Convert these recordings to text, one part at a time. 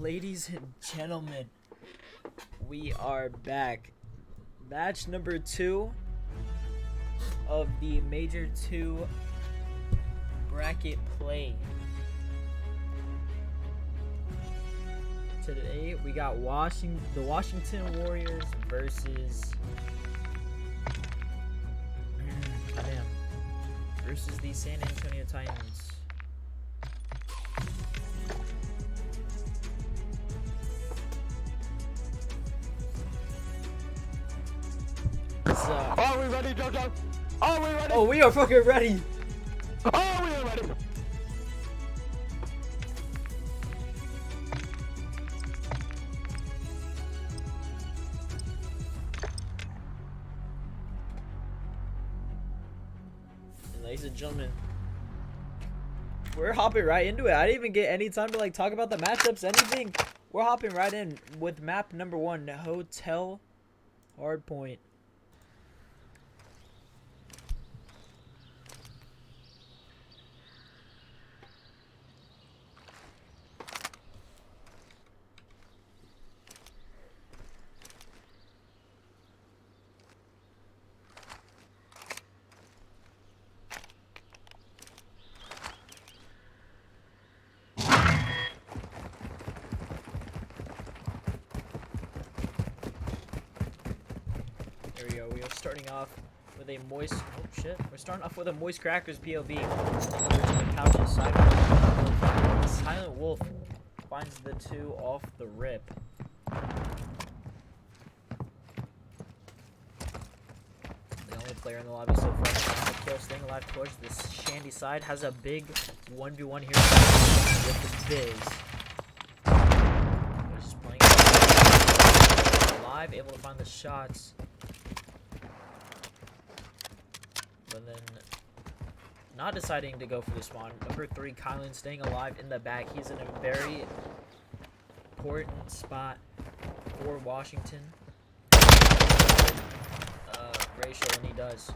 Ladies and gentlemen, we are back. Match number 2 of the Major 2 bracket play. Today we got the Washington Warriors versus the San Antonio Titans. Are we ready, JoJo? Are we ready? Oh, we are fucking ready. Are we ready? Ladies and gentlemen, we're hopping right into it. I didn't even get any time to talk about the matchups, anything. We're hopping right in with map number 1, Hotel Hardpoint. There we go. We are starting off with a moist. Oh shit! We're starting off with a moist crackers POV. The couches side. Silent Wolf finds the 2 off the rip. The only player in the lobby so far. The kill staying alive towards this Shandy side has a big 1v1 here with the Biz. He's just playing alive, able to find the shots. But then not deciding to go for the spawn. Number 3, Kylan staying alive in the back. He's in a very important spot for Washington. Ratio, and he does.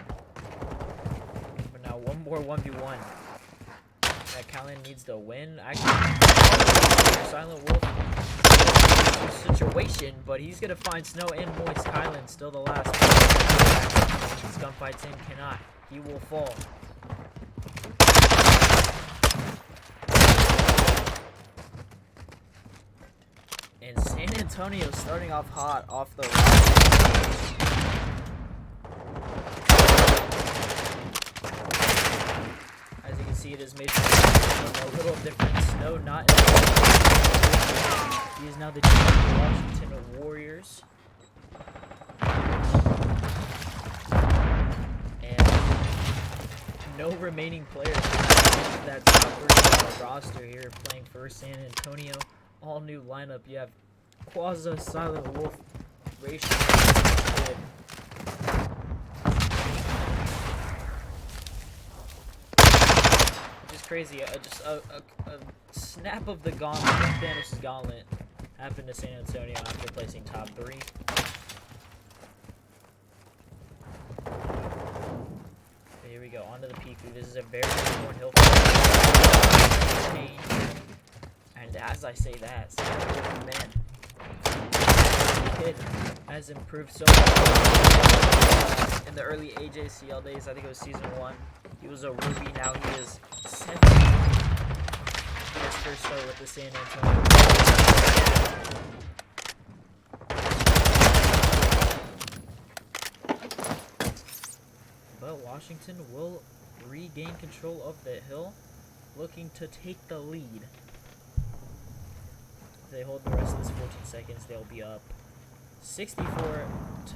But now one more 1v1. That Kylan needs to win. Actually, Silent Wolf situation, but he's gonna find Snow and Moist. Kylan still the last. This gunfight team cannot. He will fall. And San Antonio starting off hot off the right. As you can see, it is made a little different. Snow not in the he is now the GM of the Washington Warriors. No remaining players that top roster here playing for San Antonio. All new lineup. You have Quaza, Silent Wolf, Ratio, just crazy. Just a snap of the gauntlet, Thanos' gauntlet, happened to San Antonio after placing top 3. Here we go, onto the peak. This is a very important hill change. And as I say that, man, the kid has improved so much. In the early AJCL days, I think it was season 1, he was a rookie. Now he is 7. His first start with the San Antonio. But Washington will regain control of the hill, looking to take the lead. If they hold the rest of this 14 seconds, they'll be up 64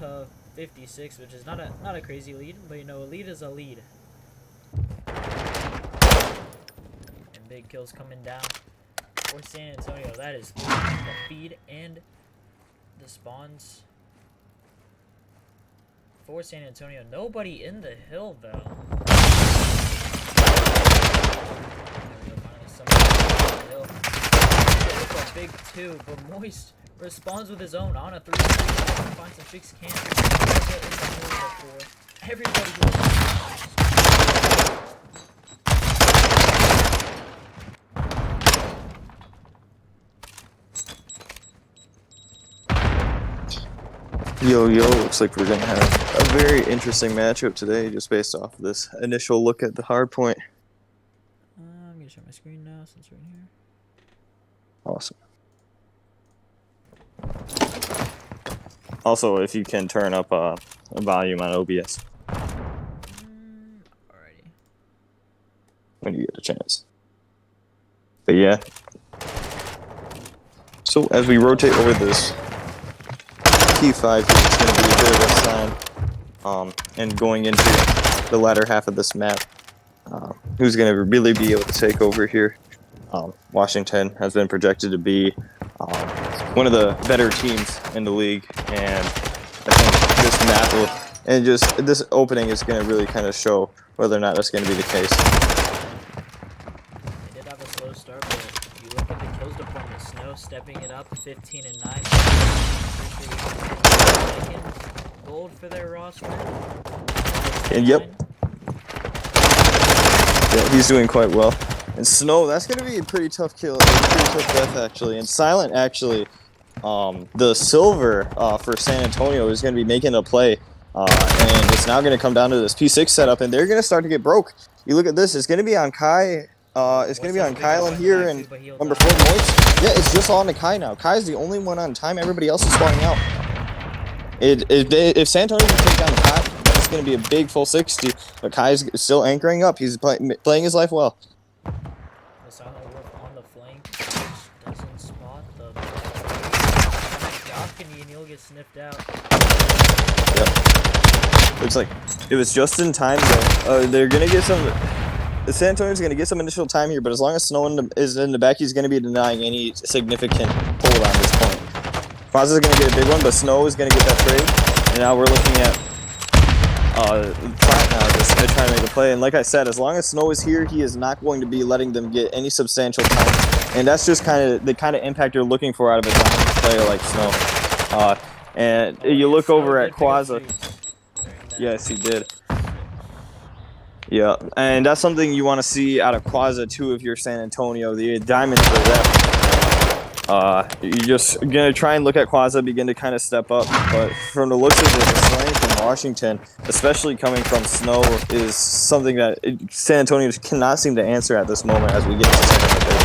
to 56, which is not a crazy lead, but you know, a lead is a lead. And big kills coming down for San Antonio. That is the feed and the spawns for San Antonio. Nobody in the hill, though. There we go, finally somebody in the hill. It's a big 2, but Moist responds with his own on a 3. Finds some fixed cans. Everybody goes. Yo, looks like we're gonna have a very interesting matchup today, just based off of this initial look at the hard point. I'm gonna share my screen now since we're in here. Awesome. Also, if you can turn up a volume on OBS Alrighty. when you get a chance. But yeah. So as we rotate over this P5 here, it's going to be a bit of a sign. And going into the latter half of this map, who's going to really be able to take over here. Washington has been projected to be one of the better teams in the league, and I think this map will, and just this opening is going to really kind of show whether or not that's going to be the case. They did have a slow start, but if you look at the kills deployment, Snow stepping it up 15 and 9. Gold for their roster. And yep. Yeah, he's doing quite well. And Snow, that's going to be a pretty tough kill, a pretty tough death actually. And Silent actually, the silver for San Antonio is going to be making a play. And it's now going to come down to this P6 setup, and they're going to start to get broke. You look at this, it's going to be on Kai. It's going to be on Kylan here and number 4, Moist. Yeah, it's just on to Kai now. Kai's the only one on time. Everybody else is spawning out. If San Antonio can take down Kai, it's going to be a big full 60. But Kai's still anchoring up. He's playing his life well. The Silent Wolf on the flank, which doesn't spot the balcony, and he'll get sniffed out. Yep. Looks like it was just in time though. They're going to get some... San Antonio's going to get some initial time here, but as long as Snow is in the back, he's going to be denying any significant hold on this point. Quaz is going to get a big one, but Snow is going to get that trade. And now we're looking at Plant now just going to try to make a play. And like I said, as long as Snow is here, he is not going to be letting them get any substantial time. And that's just kind of the kind of impact you're looking for out of a dominant player like Snow. And you look over at Quaza. Yes, he did. Yeah, and that's something you want to see out of Quaza too if you're San Antonio. The diamonds for them. You're just gonna try and look at Quaza, begin to kind of step up. But from the looks of it, the slang from Washington, especially coming from Snow, is something that San Antonio just cannot seem to answer at this moment as we get into second and third.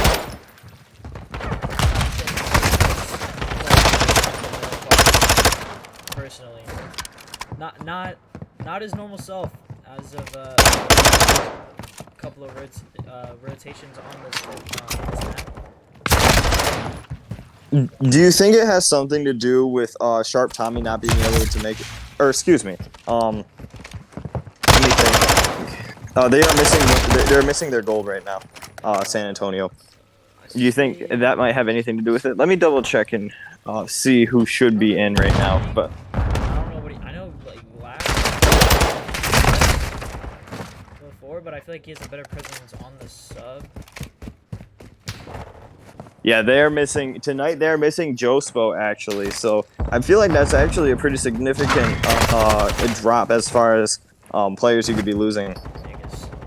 Personally, not his normal self. As of a couple of rotations on this map. Do you think it has something to do with Sharp Tommy not being able to make it? Or excuse me. Let me think. They're missing their gold right now. San Antonio. Do you think that might have anything to do with it? Let me double check and see who should be in right now. But but I feel like he has a better presence on the sub. Yeah, they're missing tonight. They're missing Jospo actually, so I feel like that's actually a pretty significant drop as far as players you could be losing.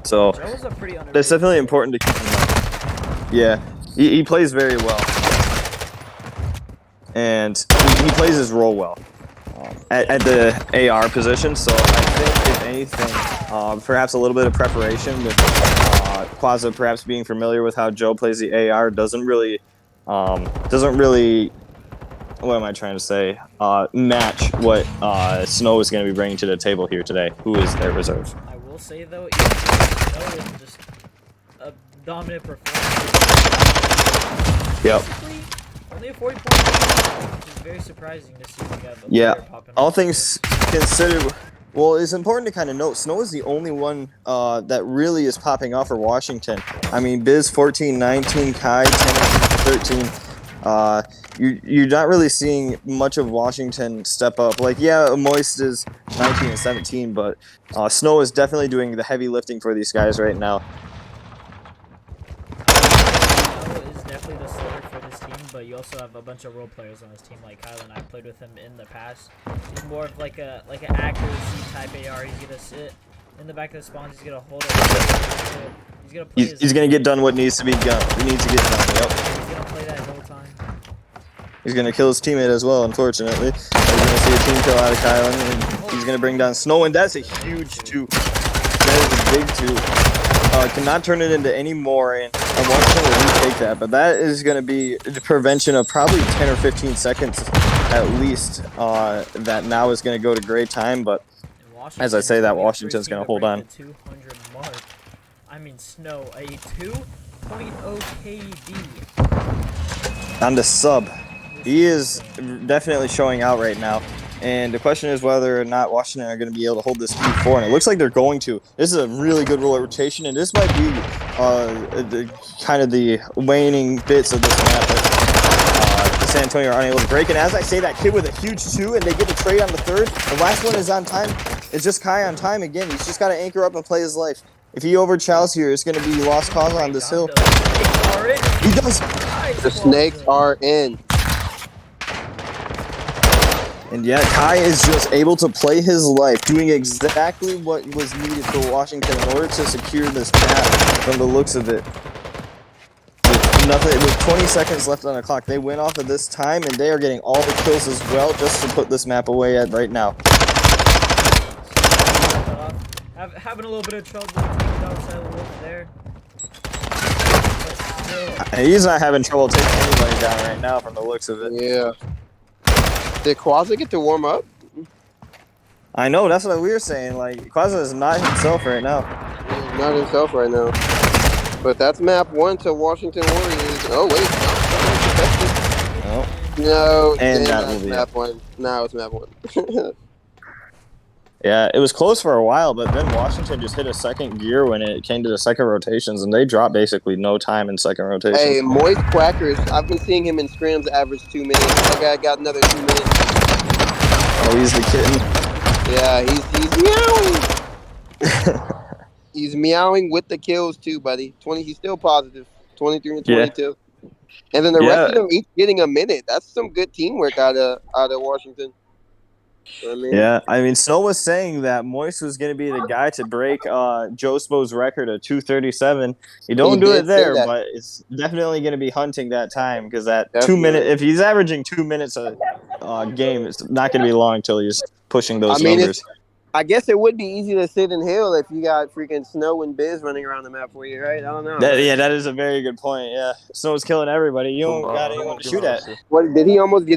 So that's definitely important to keep in mind. Yeah, he plays very well, and he plays his role well at the AR position. So I think if anything, perhaps a little bit of preparation with Quaza perhaps being familiar with how Joe plays the AR doesn't really, what am I trying to say, match what Snow is going to be bringing to the table here today, who is their reserve. I will say though, Snow is just a dominant performance. Yep. Only a 40 point lead, which is very surprising to see. All things considered. Well, it's important to kind of note, Snow is the only one that really is popping off for Washington. I mean, Biz 14, 19, Kai 10, 13. You're not really seeing much of Washington step up. Like, yeah, Moist is 19 and 17, but Snow is definitely doing the heavy lifting for these guys right now. But you also have a bunch of role players on this team like Kylan. I played with him in the past. He's more of like an accuracy type AR. He's gonna sit in the back of the spawns. He's gonna hold it. He's gonna play. He's gonna get done what needs to be done. He needs to get done. Yep. He's gonna play that the whole time. He's going to kill his teammate as well, unfortunately. He's going to see a team kill out of Kylan, and he's going to bring down Snow, and that's a huge 2. That is a big 2. Cannot turn it into any more, and Washington will retake that. But that is going to be the prevention of probably 10 or 15 seconds at least. That now is going to go to great time. But as I say that, Washington's going to hold on. The 200 mark. I mean, Snow, a 2.0 KD. On the sub. He is definitely showing out right now. And the question is whether or not Washington are going to be able to hold this P4, and it looks like they're going to. This is a really good rotation, and this might be kind of the waning bits of this map that San Antonio are unable to break. And as I say, that kid with a huge 2, and they get the trade on the 3rd. The last one is on time. It's just Kai on time again. He's just got to anchor up and play his life. If he overchows here, it's going to be lost cause on this hill. He does. The snakes are in. And yeah, Kai is just able to play his life, doing exactly what was needed for Washington in order to secure this map from the looks of it. With 20 seconds left on the clock, they win off of this time, and they are getting all the kills as well just to put this map away at right now. Having a little bit of trouble taking outside the wolf there. He's not having trouble taking anybody down right now from the looks of it. Yeah. Did Quaza get to warm up? I know, that's what we were saying. Like, Quaza is not himself right now. He's not himself right now. But that's map 1 to Washington Warriors. Oh, wait. No, and that that's will be map 1. Now it's map 1. Yeah, it was close for a while, but then Washington just hit a second gear when it came to the second rotations, and they dropped basically no time in second rotations. Hey, Moist Quackers, I've been seeing him in scrims average 2 minutes. That guy got another 2 minutes. Oh, he's the kitten. Yeah, he's meowing. He's meowing with the kills too, buddy. He's still positive. 23 and 22. Yeah. And then the rest of them each getting a minute. That's some good teamwork out of Washington. Yeah, I mean, Snow was saying that Moist was going to be the guy to break Joe Spo's record of 2:37. He don't do it there, but it's definitely going to be hunting that time because that 2 minute. If he's averaging 2 minutes a game, it's not going to be long until he's pushing those numbers. I guess it would be easy to sit and heal if you got freaking Snow and Biz running around the map for you, right? I don't know. That is a very good point. Yeah, Snow's killing everybody. You don't got anyone to shoot at. What did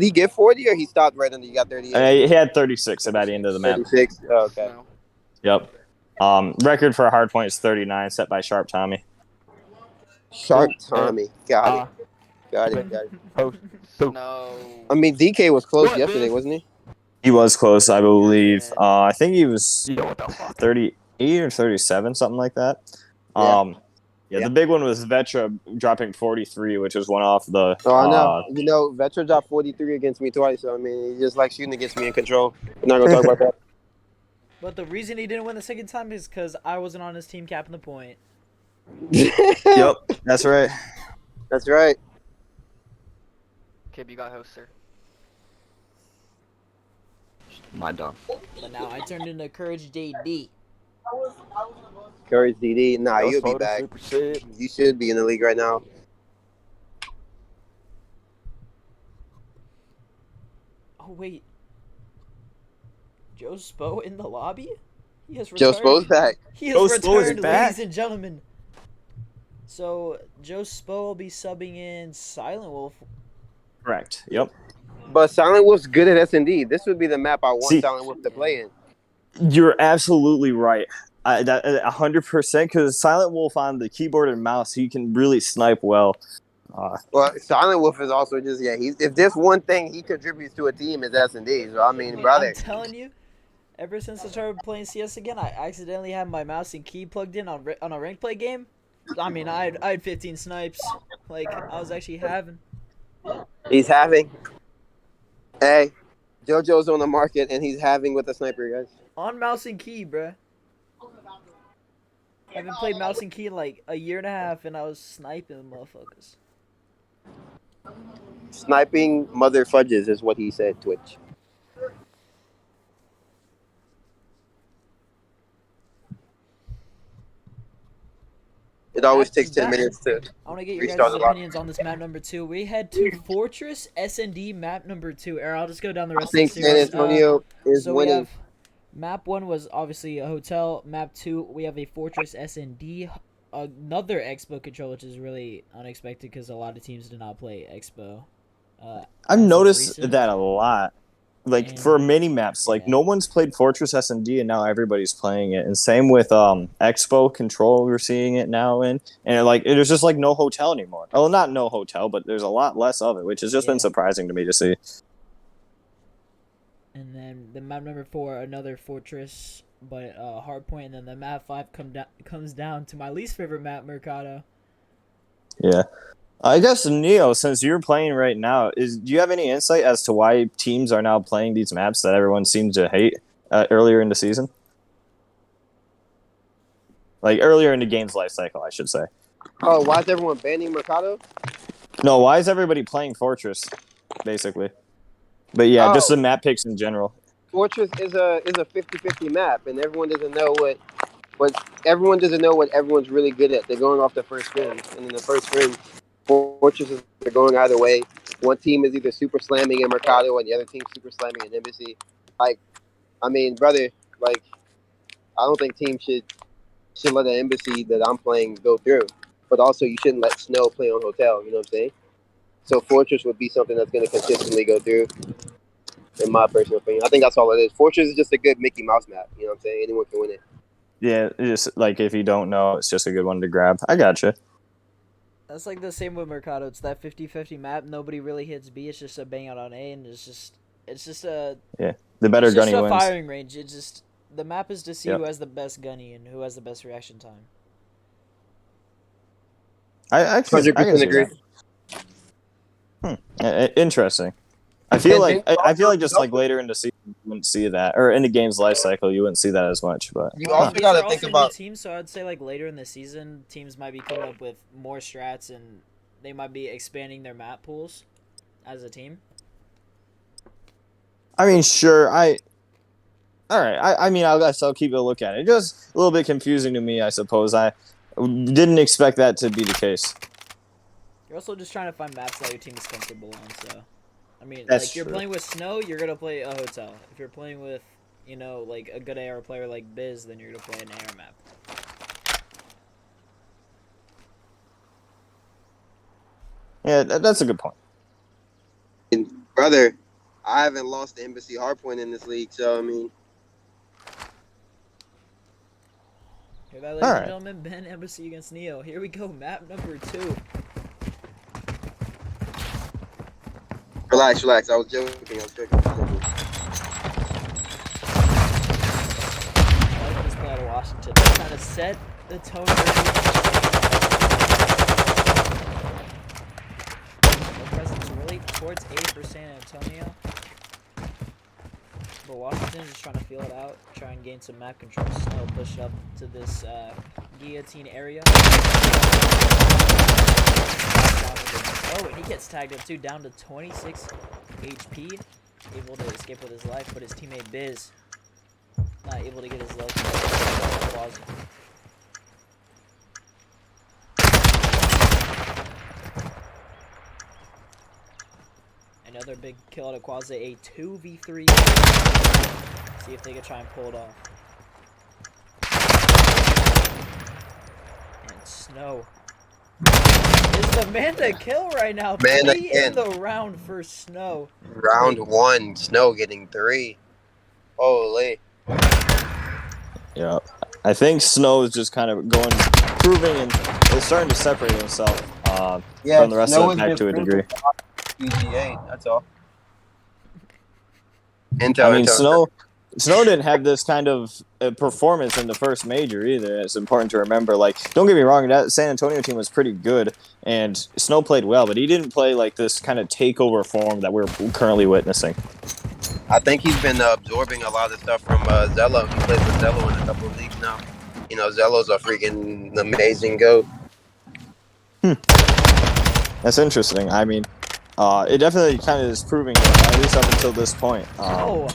he get 40 or he stopped right under? You got 38. He had 36 by the end of the map. 36. Oh, okay. Yep. Record for a hard point is 39, set by Sharp Tommy. Sharp Tommy, got it. No. I mean, DK was close yesterday, wasn't he? He was close, I believe. I think he was 38 or 37, something like that. The big one was Vetra dropping 43, which was one off the... Oh, I know. Vetra dropped 43 against me twice, so, I mean, he just like shooting against me in control. We're not going to talk about that. But the reason he didn't win the second time is because I wasn't on his team capping the point. Yep, that's right. That's right. Kib, you got host, sir. My dumb. But now I turned into Courage DD. Courage DD. Nah, you'll be back. You should be in the league right now. Oh, wait. Joe Spo in the lobby? He has returned. Joe Spo's back. He has returned, ladies and gentlemen. So, Joe Spo will be subbing in Silent Wolf. Correct. Yep. But Silent Wolf's good at S&D. This would be the map I want Silent Wolf to play in. You're absolutely right. That 100%, because Silent Wolf on the keyboard and mouse, he can really snipe well. Well, Silent Wolf is also just if there's one thing he contributes to a team is S&D. So I mean, brother, I'm telling you, ever since I started playing CS again, I accidentally had my mouse and key plugged in on a ranked play game. I mean, I had 15 snipes. Like I was actually having. He's having. Hey, JoJo's on the market and he's having with a sniper, guys. On mouse and key, bruh. I haven't played mouse and key in like a year and a half, and I was sniping motherfuckers. Sniping mother fudges is what he said, Twitch. It always takes 10 That- minutes to I want to get your restart guys' the lock. opinions on this map number 2. We head to Fortress S&D map number 2. Or I'll just go down the I rest of the think San series. Antonio is So we winning. have map 1 was obviously a hotel. Map 2 we have a Fortress S&D, another Expo control, which is really unexpected because a lot of teams did not play Expo. I've as of noticed recent. that a lot. Like And- for mini maps, like yeah. no one's played Fortress S&D, and now everybody's playing it. And same with Expo Control, we're seeing it now in, and like there's just like no hotel anymore. Well, not no hotel, but there's a lot less of it, which has just been Yeah. surprising to me to see. And then the map number 4, another Fortress, but Hardpoint. And then the map 5 comes down to my least favorite map, Mercado. Yeah. I guess Neo, since you're playing right now, do you have any insight as to why teams are now playing these maps that everyone seems to hate earlier in the season? Like earlier in the game's life cycle, I should say. Oh, why is everyone banning Mercado? No, why is everybody playing Fortress, basically? But yeah, just Oh. the map picks in general. Fortress is a 50-50 map, and everyone doesn't know what everyone doesn't know what everyone's really good at. They're going off the first scrim, and in the first scrim, Fortresses are going either way. One team is either super slamming in Mercado, and the other team super slamming in Embassy. Like, I mean, brother, like, I don't think teams should let an Embassy that I'm playing go through. But also, you shouldn't let Snow play on Hotel. You know what I'm saying? So Fortress would be something that's going to consistently go through. In my personal opinion, I think that's all it is. Fortress is just a good Mickey Mouse map. You know what I'm saying? Anyone can win it. Yeah, just like if you don't know, it's just a good one to grab. I gotcha. That's like the same with Mercado. It's that 50-50 map. Nobody really hits B. It's just a bang out on A, and it's just a The better it's just gunny a wins. firing range. It's just the map is to see Yep. who has the best gunny and who has the best reaction time. I can 100% see agree. that. Interesting. I feel And like then just like later in the season you wouldn't see that, or in the game's life cycle you wouldn't see that as much. But You Well, also these got are to think also about. new teams, so I'd say like later in the season, teams might be coming up with more strats and they might be expanding their map pools as a team. I mean, sure, all right. I mean, I guess I'll keep a look at it. Just a little bit confusing to me, I suppose. I didn't expect that to be the case. You're also just trying to find maps that your team is comfortable on, so I mean, That's like you're true. playing with Snow, you're gonna play a hotel. If you're playing with, you know, like a good AR player like Biz, then you're gonna play an AR map. Yeah, that's a good point. Brother, I haven't lost the Embassy Hardpoint in this league, so I mean, Hear that, ladies All and right. gentlemen? Ben Embassy against Neo. Here we go, map number 2. relax. I was joking. I like this play out of Washington. They're trying to set the tone no presence really towards A for San Antonio. But Washington is just trying to feel it out, try and gain some map control. Snow push up to this guillotine area. Oh, and he gets tagged up too, down to 26 HP. Able to escape with his life, but his teammate Biz not able to get his low. Another big kill out of Quasi, a 2v3. See if they can try and pull it off. And Snow is the man to kill right now. Man 3 in again. the round for Snow. Round 1, Snow getting 3. Holy. Yeah, I think Snow is just kind of proving and is starting to separate himself from the rest of the pack to a degree. PGA, that's all. I mean, Snow didn't have this kind of performance in the first major either. It's important to remember. Like, don't get me wrong, that San Antonio team was pretty good, and Snow played well, but he didn't play like this kind of takeover form that we're currently witnessing. I think he's been absorbing a lot of stuff from Zello. He plays with Zello in a couple of leagues now. You know, Zello's a freaking amazing goat. That's interesting. I mean, it definitely kind of is proving it, at least up until this point. Oh.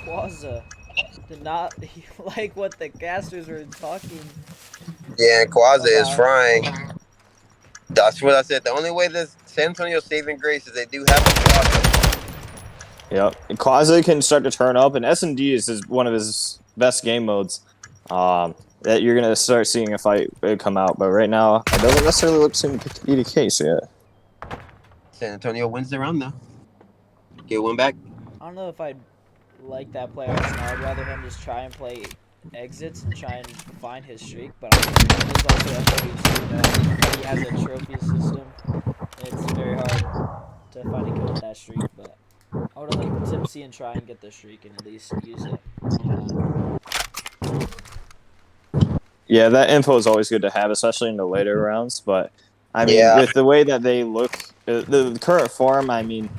Quaza not like what the casters were talking. Yeah, and Quasi is About- frying. That's what I said. The only way this San Antonio's saving grace is they do have a Quasi. Yep. Quasi can start to turn up, and S&D is one of his best game modes. That you're gonna start seeing a fight come out, but right now it doesn't necessarily look to be the case yet. San Antonio wins the round though. Get one back. I don't know if I'd like that play. I'd rather him just try and play exits and try and find his streak. But I think there's also FWC, he has a trophy system. It's very hard to find a kill with that streak. But I would have liked to see him try and get the streak and at least use it. Yeah, that info is always good to have, especially in the later rounds. But I mean, Yeah. with the way that they look, the current form, I mean,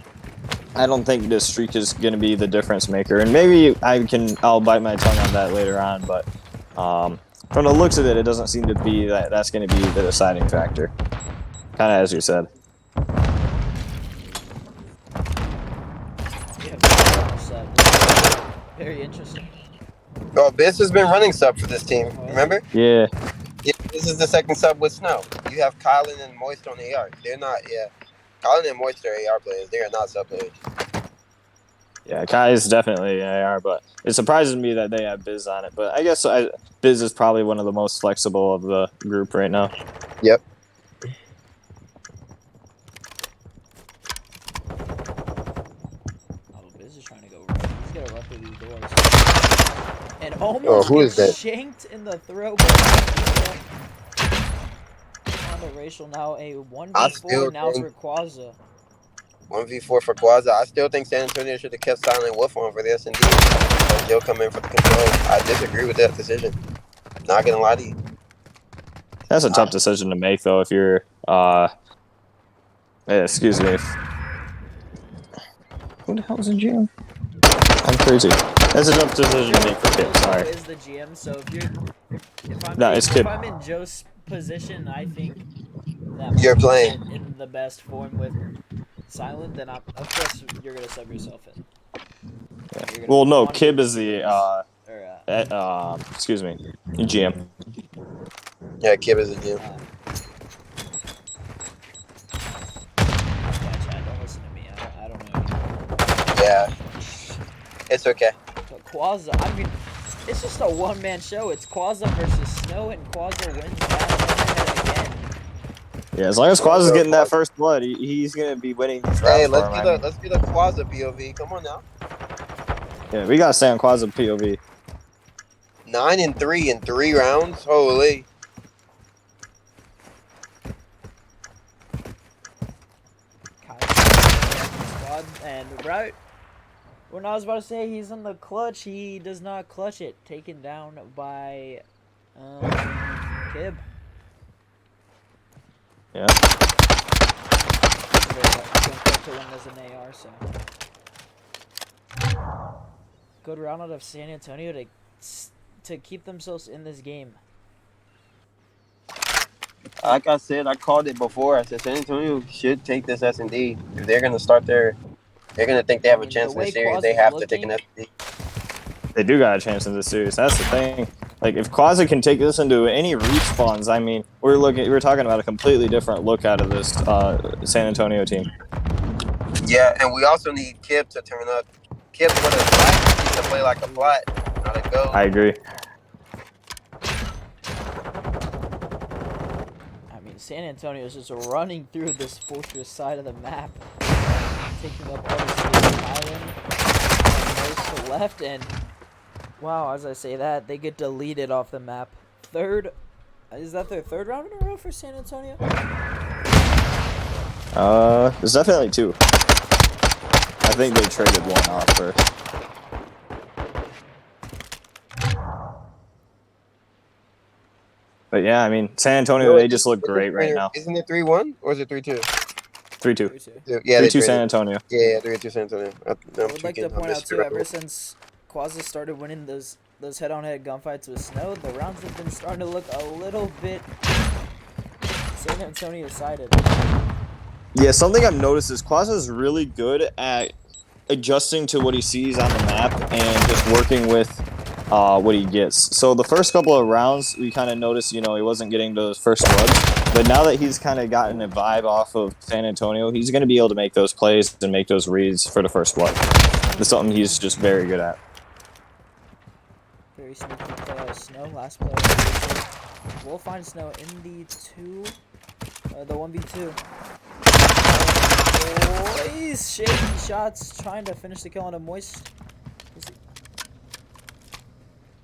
I don't think this streak is going to be the difference maker. And maybe I'll bite my tongue on that later on. But from the looks of it, it doesn't seem to be that's going to be the deciding factor. Kind of as you said. Very interesting. Oh, Biz has been running sub for this team. Remember? Yeah. Yeah, this is the second sub with Snow. You have Colin and Moist on AR. They're not. Yeah, Colin and Moist are AR players. They are not sub players. Yeah, Kai is definitely AR, but it surprises me that they have Biz on it. But I guess Biz is probably one of the most flexible of the group right now. Yep. Oh, Biz is trying to go right. He's gonna run through these doors. And almost who is gets that? shanked in the throw. On the racial now, a I still 1v4 now think- for Quaza. 1v4 for Quaza. I still think San Antonio should have kept Silent Wolf on for the S&D. They'll come in for the control. I disagree with that decision. Not gonna lie to you. That's a tough decision to make, though, if you're, excuse me. Who the hell is in GM? I'm crazy. That's a tough decision to make for Kip, sorry. Is the GM, so It's if Kip. I'm in Joe's position, I think that You're my playing. team is in the best form with Silent, then of course you're gonna sub yourself in. You're gonna Well, no, want to Kib do is the, excuse me, GM. Yeah, Kib is a GM. Yeah, Chad, don't listen to me. I don't know. Yeah. It's okay. But Quaza, I mean, it's just a one-man show. It's Quaza versus Snow, and Quaza wins that again. Yeah, as long as Quaz is getting that first blood, he's going to be winning these rounds. Hey, for let's him, get I the mean. let's get a Quaza POV. Come on now. Yeah, we got to stay on Quaz POV. 9-3 in 3 rounds. Holy. Squad, and right when I was about to say he's in the clutch, he does not clutch it. Taken down by Kib. Yeah. To win as an AR, so good round out of San Antonio to keep themselves in this game. Like I said, I called it before. I said San Antonio should take this S&D. If they're gonna start they're gonna think they have a chance in the series. They have to take an S&D. They do got a chance in this series. That's the thing. Like, if Quaza can take this into any respawns, I mean, we're talking about a completely different look out of this San Antonio team. Yeah, and we also need Kip to turn up. Kip with a flat, he needs to play like a flat, not a go. I agree. I mean, San Antonio is just running through this fortress side of the map, taking up all the space island, and most to the left, and wow, as I say that, they get deleted off the map. Is that their third round in a row for San Antonio? There's definitely 2. I think they traded one off for. But yeah, I mean, San Antonio, they just look great right now. Isn't it 3-1 or is it 3-2? 3-2. Yeah, 3-2 San Antonio. Yeah, 3-2 San Antonio. I would like to point out too, ever since Quaza started winning those head-on-head gunfights with Snow, the rounds have been starting to look a little bit San Antonio sided. Yeah, something I've noticed is Quaza is really good at adjusting to what he sees on the map and just working with what he gets. So the first couple of rounds, we kind of noticed, he wasn't getting those first floods. But now that he's kind of gotten a vibe off of San Antonio, he's going to be able to make those plays and make those reads for the first flood. That's something he's just very good at. Very sneaky play out of Snow. Last player. We'll find Snow in the 1v2. Boys, shaky shots, trying to finish the kill on a Moist.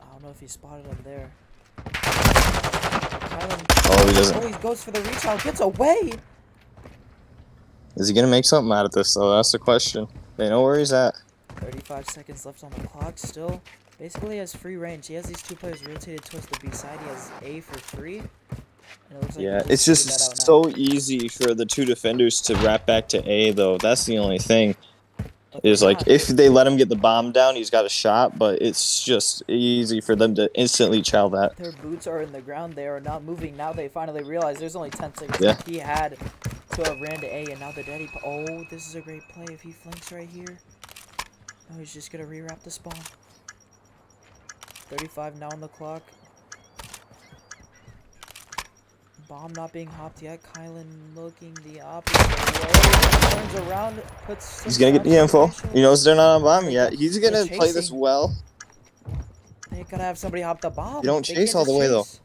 I don't know if he spotted him there. Oh, he doesn't. Oh, he goes for the reach out, gets away! Is he going to make something out of this, though? That's the question. They know where he's at. 35 seconds left on the clock still. Basically, he has free range. He has these two players rotated towards the B side. He has A for free. And it looks like Yeah, he it's figured that just out now. so easy for the two defenders to wrap back to A, though. That's the only thing. But Is they're like, not. if they let him get the bomb down, he's got a shot, but it's just easy for them to instantly chow that. Their boots are in the ground. They are not moving. Now they finally realize there's only 10 seconds Yeah. left. He had to have ran to A, and now the daddy. Oh, this is a great play if he flanks right here. Oh, he's just going to rewrap the spawn. 35 now on the clock. Bomb not being hopped yet. Kylan looking the opposite way. Turns around, puts. He's going to get the info. He knows they're not on bomb yet. He's going They're to play this chasing. well. They gotta have somebody hop the bomb. You don't They chase can't all the just way, though. chase.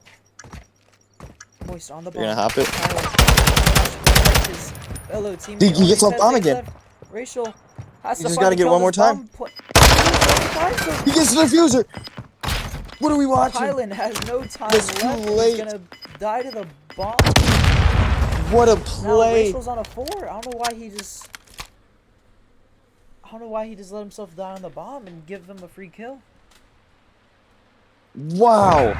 Moist on the You're bomb. going to hop it. Kylan, his fellow teammate. He gets Only off bomb 10 again. seconds left. Racial has You to just finally gotta get kill one more this time. bomb pla- He finds him. He gets the diffuser. What are we watching? Kylan has no time It's left. too late. He's gonna die to the bomb. What a Now play. Racial's on a 4. I don't know why he just let himself die on the bomb and give them a free kill. Wow.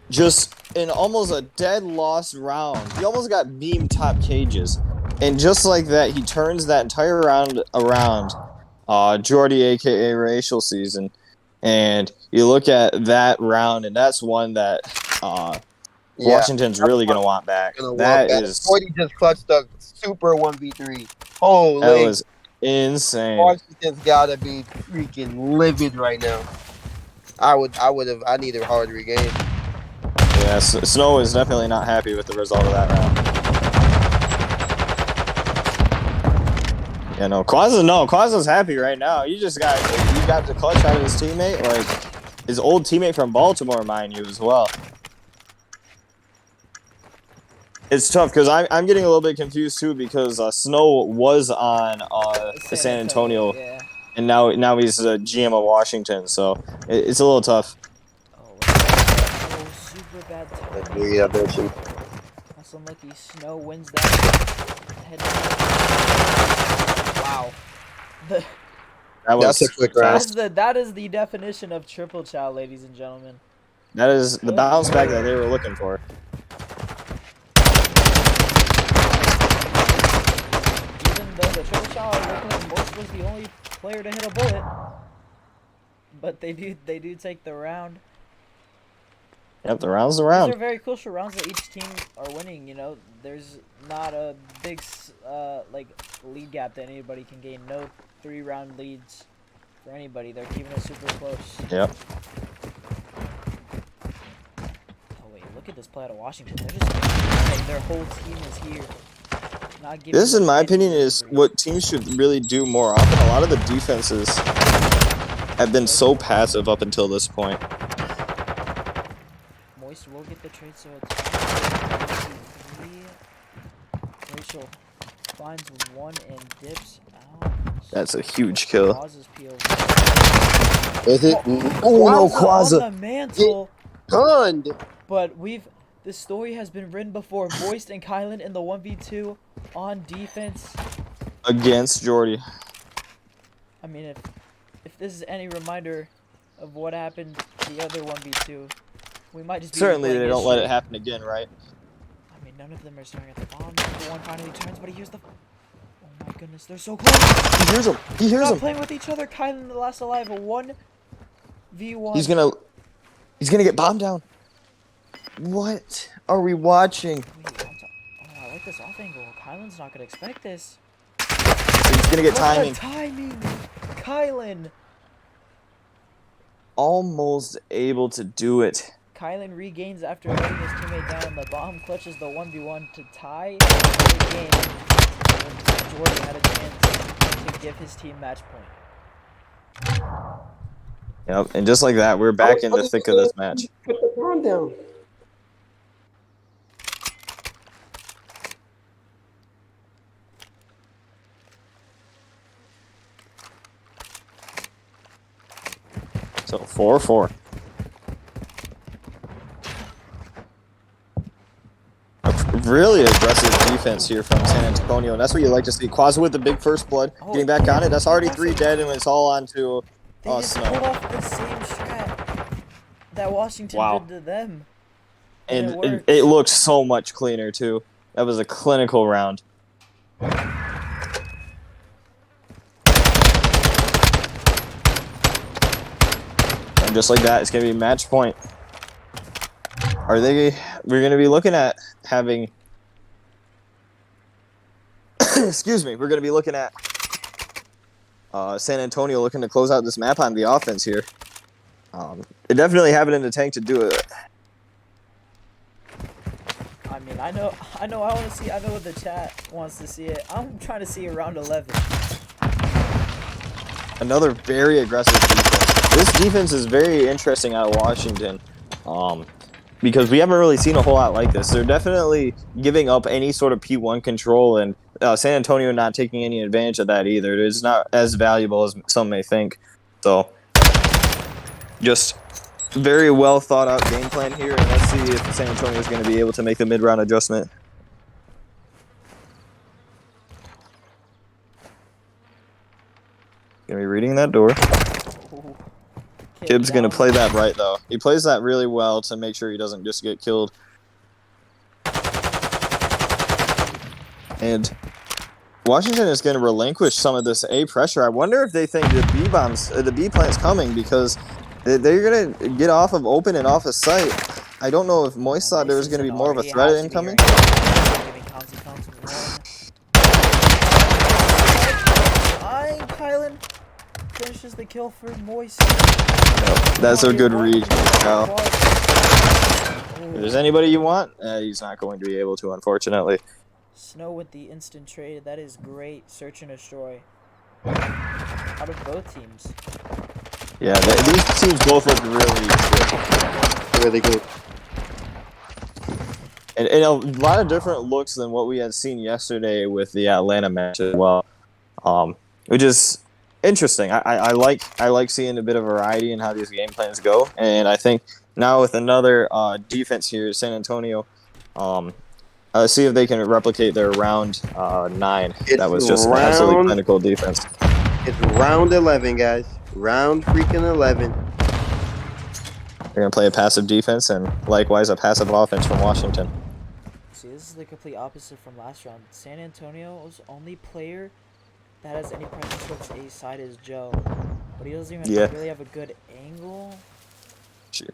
Just in almost a dead lost round. He almost got beam top cages. And just like that, he turns that entire round around. Jordy, aka Racial Season. And you look at that round, and that's one that Yeah. Washington's really going to want back. Gonna That want is... Jordy just clutched a super 1v3. Holy. That was insane. Washington's gotta be freaking livid right now. I need a hard regain. Yeah, Snow is definitely not happy with the result of that round. Yeah, Quaza's happy right now. You got the clutch out of his teammate, like his old teammate from Baltimore, mind you, as well. It's tough because I'm getting a little bit confused too because Snow was on San Antonio, Yeah. and now he's a GM of Washington, so it's a little tough. Oh, super bad timing. Yeah, bitch. That's unlucky. Snow wins that. Wow. That's a quick round. That is the definition of triple chow, ladies and gentlemen. That is the bounce back that they were looking for. Even though the triple chow Moist was the only player to hit a bullet, but they do take the round. Yep, the round's the These round. are very crucial rounds that each team are winning. You know, there's not a big like lead gap that anybody can gain. No 3-round leads for anybody. They're keeping it super close. Yep. Oh wait, look at this play out of Washington. They're just like their whole team is here. Not giving This, in them my any opinion, is delivery. what teams should really do more often. A lot of the defenses have been so passive up until this point. Moist will get the trade, so it's 1, 2, 3. Racial finds one and dips out. That's a huge kill. Quaza's POV. Is it? Oh no, Quaza Quaza! on the mantle. Gunned. But this story has been written before. Moist and Kylan in the 1v2 on defense. Against Jordy. I mean, if this is any reminder of what happened the other 1v2, we might just be Certainly replaying they don't let history. it happen again, right? I mean, none of them are staring at the bomb. The one finally turns, but he hears the... Oh my goodness, they're so close! He hears him! He They're hears not him! playing with each other. Kylan, the last alive, a 1v1. He's gonna get bombed down. What are we watching? Wait, I like this off angle. Kylan's not gonna expect this. He's gonna get What timing. a timing! Kylan! almost able to do it. Kylan regains after letting his teammate down. The bomb clutches the 1v1 to tie the game. And Jordan had a chance to give his team match point. Yep, and just like that, we're back in the thick of this match. Put the bomb down. So 4-4. Really aggressive defense here from San Antonio, and that's what you like to see. Quasi with the big first blood, getting back on it. That's already 3 dead, and it's all on to They just pulled Snow. off the same strat that Washington did to them. And it looks so much cleaner, too. That was a clinical round. And just like that, it's going to be match point. We're going to be looking at having... Excuse me. We're going to be looking at San Antonio looking to close out this map on the offense here. They definitely have it in the tank to do it. I mean, I know what the chat wants to see it. I'm trying to see it round 11. Another very aggressive defense. This defense is very interesting out of Washington. Because we haven't really seen a whole lot like this. They're definitely giving up any sort of P1 control, and San Antonio not taking any advantage of that either. It's not as valuable as some may think. So, just very well thought out game plan here, and let's see if San Antonio is going to be able to make the mid-round adjustment. Going to be reading that door. Ooh. Kibb's going to play that right, though. He plays that really well to make sure he doesn't just get killed. And Washington is going to relinquish some of this A pressure. I wonder if they think the B plant's coming, because they're going to get off of open and off of sight. I don't know if Moist thought there was going to be more of a threat incoming. Kylan finishes the kill for Moist. That's a good read. Now, if there's anybody you want, he's not going to be able to, unfortunately. Snow with the instant trade. That is great. Search and destroy. Out of both teams. Yeah, these teams both look really good. Really good. And a lot of different looks than what we had seen yesterday with the Atlanta match as well. Which is interesting. I like seeing a bit of variety in how these game plans go, and I think now with another defense here, San Antonio, see if they can replicate their round 9. That was just an absolutely clinical defense. It's round 11, guys. Round freaking 11. They're gonna play a passive defense and likewise a passive offense from Washington. See, this is the complete opposite from last round. San Antonio's only player that has any presence towards A side is Joe, but he doesn't even really have a good angle. Sure.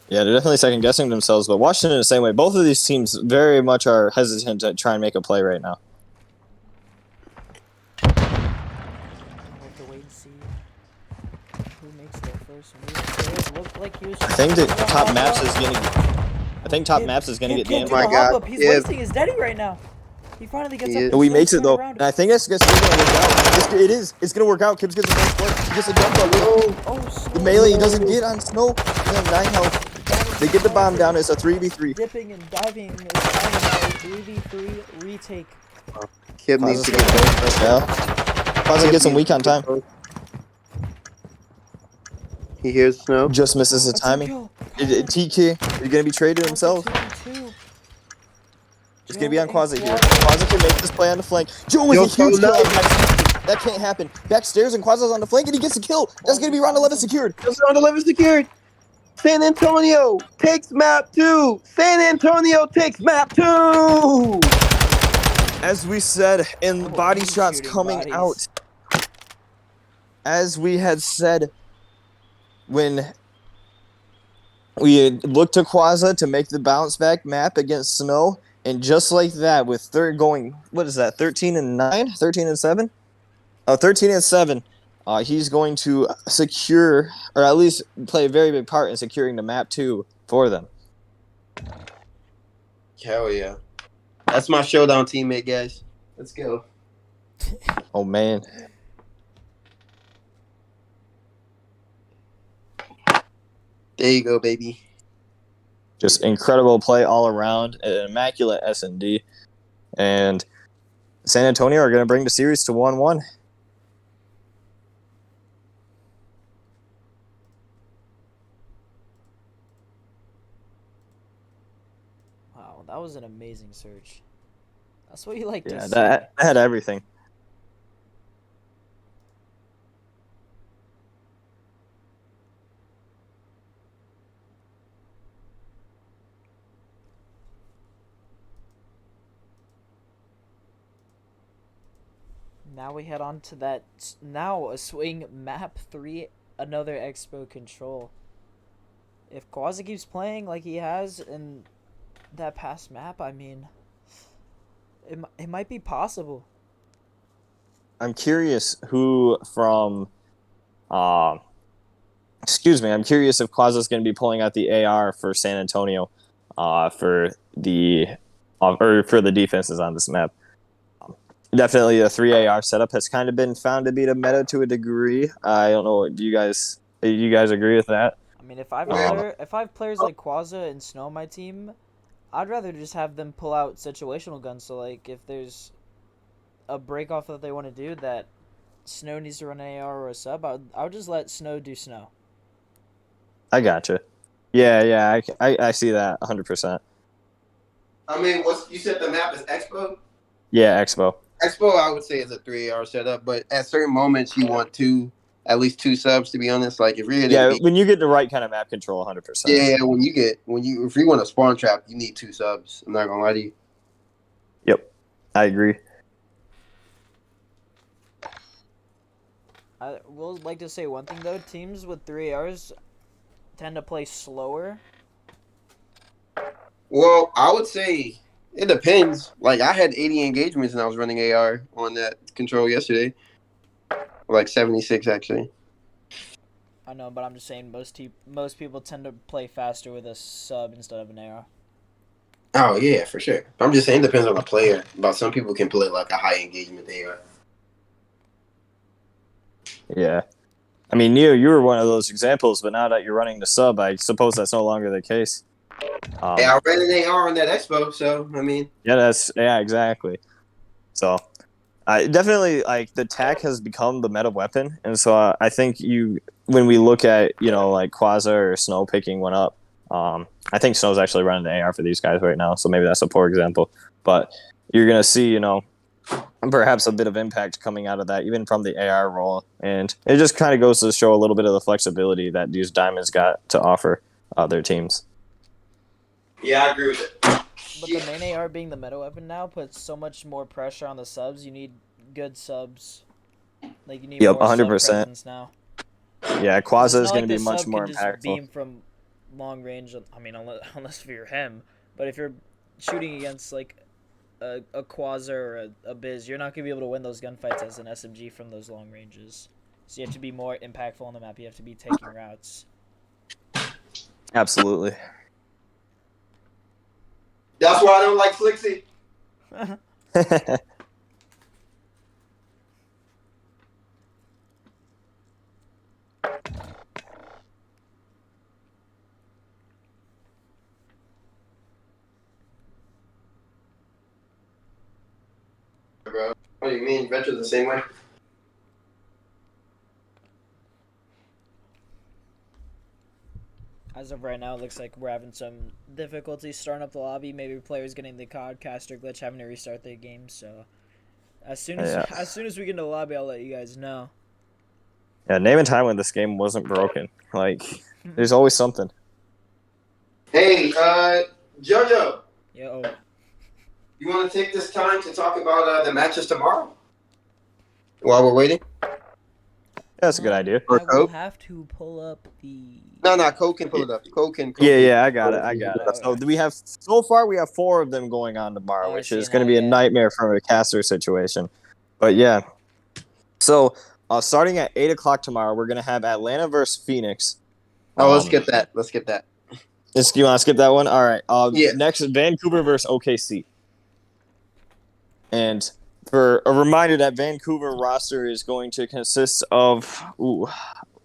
Yeah, they're definitely second guessing themselves, but Washington the same way. Both of these teams very much are hesitant to try and make a play right now. I have to wait and see who makes their first move. It looked like he was. I think that Top Maps is gonna. I think Top Maps is gonna get damaged. Oh my God! He's wasting his daddy right now. He finally gets up. And he makes it though, and I think it's gonna work out. It is. It's gonna work out. Kibbs gets a nice play. He gets a jump though. The melee he doesn't get on Snow. 9 health. They get the bomb down. It's a 3v3. Dipping and diving is fine. 3v3 retake. Kibb needs to get both. Yeah. Quasi gets some weak on time. He hears Snow. Just misses the timing. TK, you're gonna be traded himself. It's gonna be on Quasi here. Quasi can make this play on the flank. Joe with a huge kill. That can't happen. Backstairs and Quasi's on the flank and he gets a kill. That's gonna be round 11 secured. That's round 11 secured. San Antonio takes map 2. San Antonio takes map 2. As we said, and body shots coming out. As we had said when we had looked to Quasi to make the bounce back map against Snow. And just like that, with third going, what is that, 13-9? 13-7? Oh, 13-7. he's going to secure, or at least play a very big part in securing the map 2 for them. Hell yeah. That's my showdown teammate, guys. Let's go. Oh, man. There you go, baby. Just incredible play all around, an immaculate S&D. And San Antonio are going to bring the series to 1-1. Wow, that was an amazing search. That's what you like to Yeah, see. that had everything. Now we head on to that. Now a swing map 3, another Expo control. If Quasi keeps playing like he has in that past map, I mean, it might be possible. I'm curious who from, I'm curious if Quaza's going to be pulling out the AR for San Antonio, for the defenses on this map. Definitely a 3 AR setup has kind of been found to be the meta to a degree. I don't know. Do you guys agree with that? I mean, if I have players like Quaza and Snow on my team, I'd rather just have them pull out situational guns. So like, if there's a break off that they want to do that Snow needs to run an AR or a sub, I would just let Snow do Snow. I gotcha. Yeah, I see that 100%. I mean, you said the map is Expo? Yeah, Expo. Expo, I would say, is a 3 AR setup, but at certain moments, you want at least 2 subs, to be honest. Like, if you're when you get the right kind of map control, 100%. Yeah, if you want a spawn trap, you need 2 subs. I'm not gonna lie to you. Yep, I agree. I will like to say one thing though: teams with 3 ARs tend to play slower. Well, I would say it depends. Like, I had 80 engagements and I was running AR on that control yesterday. Like 76, actually. I know, but I'm just saying most people tend to play faster with a sub instead of an AR. Oh, yeah, for sure. I'm just saying it depends on the player. But some people can play like a high engagement AR. Yeah. I mean, Neo, you were one of those examples, but now that you're running the sub, I suppose that's no longer the case. Yeah, I ran an AR on that Expo, so, I mean. Yeah, exactly. So, definitely, like, the TAC has become the meta weapon, and so I think when we look at, like, Quaza or Snow picking one up, I think Snow's actually running the AR for these guys right now, so maybe that's a poor example. But you're going to see, perhaps a bit of impact coming out of that, even from the AR role. And it just kind of goes to show a little bit of the flexibility that these diamonds got to offer their teams. Yeah, I agree with it. But the main AR being the meta weapon now puts so much more pressure on the subs. You need good subs. Like, you need more 100%. sub presence now. Yeah, Quaza is going to be the much sub more can impactful. just beam from long range. I mean, unless if you're him. But if you're shooting against, like, a Quaza or a Biz, you're not going to be able to win those gunfights as an SMG from those long ranges. So you have to be more impactful on the map. You have to be taking routes. Absolutely. That's why I don't like Flixie. Bro, what do you mean? Venture's the same way? As of right now, it looks like we're having some difficulty starting up the lobby. Maybe players getting the codcaster glitch, having to restart their game. So, as soon as we get into the lobby, I'll let you guys know. Yeah, name a time when this game wasn't broken. Like, there's always something. Hey, Jojo. Yo. You want to take this time to talk about the matches tomorrow? While we're waiting? Yeah, that's a good idea. I will have to pull up the... No, Cole can pull it up. Cole can. Yeah, I got it. So we have 4 of them going on tomorrow, which is going to be a nightmare from a caster situation. But yeah. So Starting at 8 o'clock tomorrow, we're gonna have Atlanta versus Phoenix. Oh, let's get that. Let's get that. You want to skip that one? All right. Yeah. Next, Vancouver versus OKC. And for a reminder, that Vancouver roster is going to consist of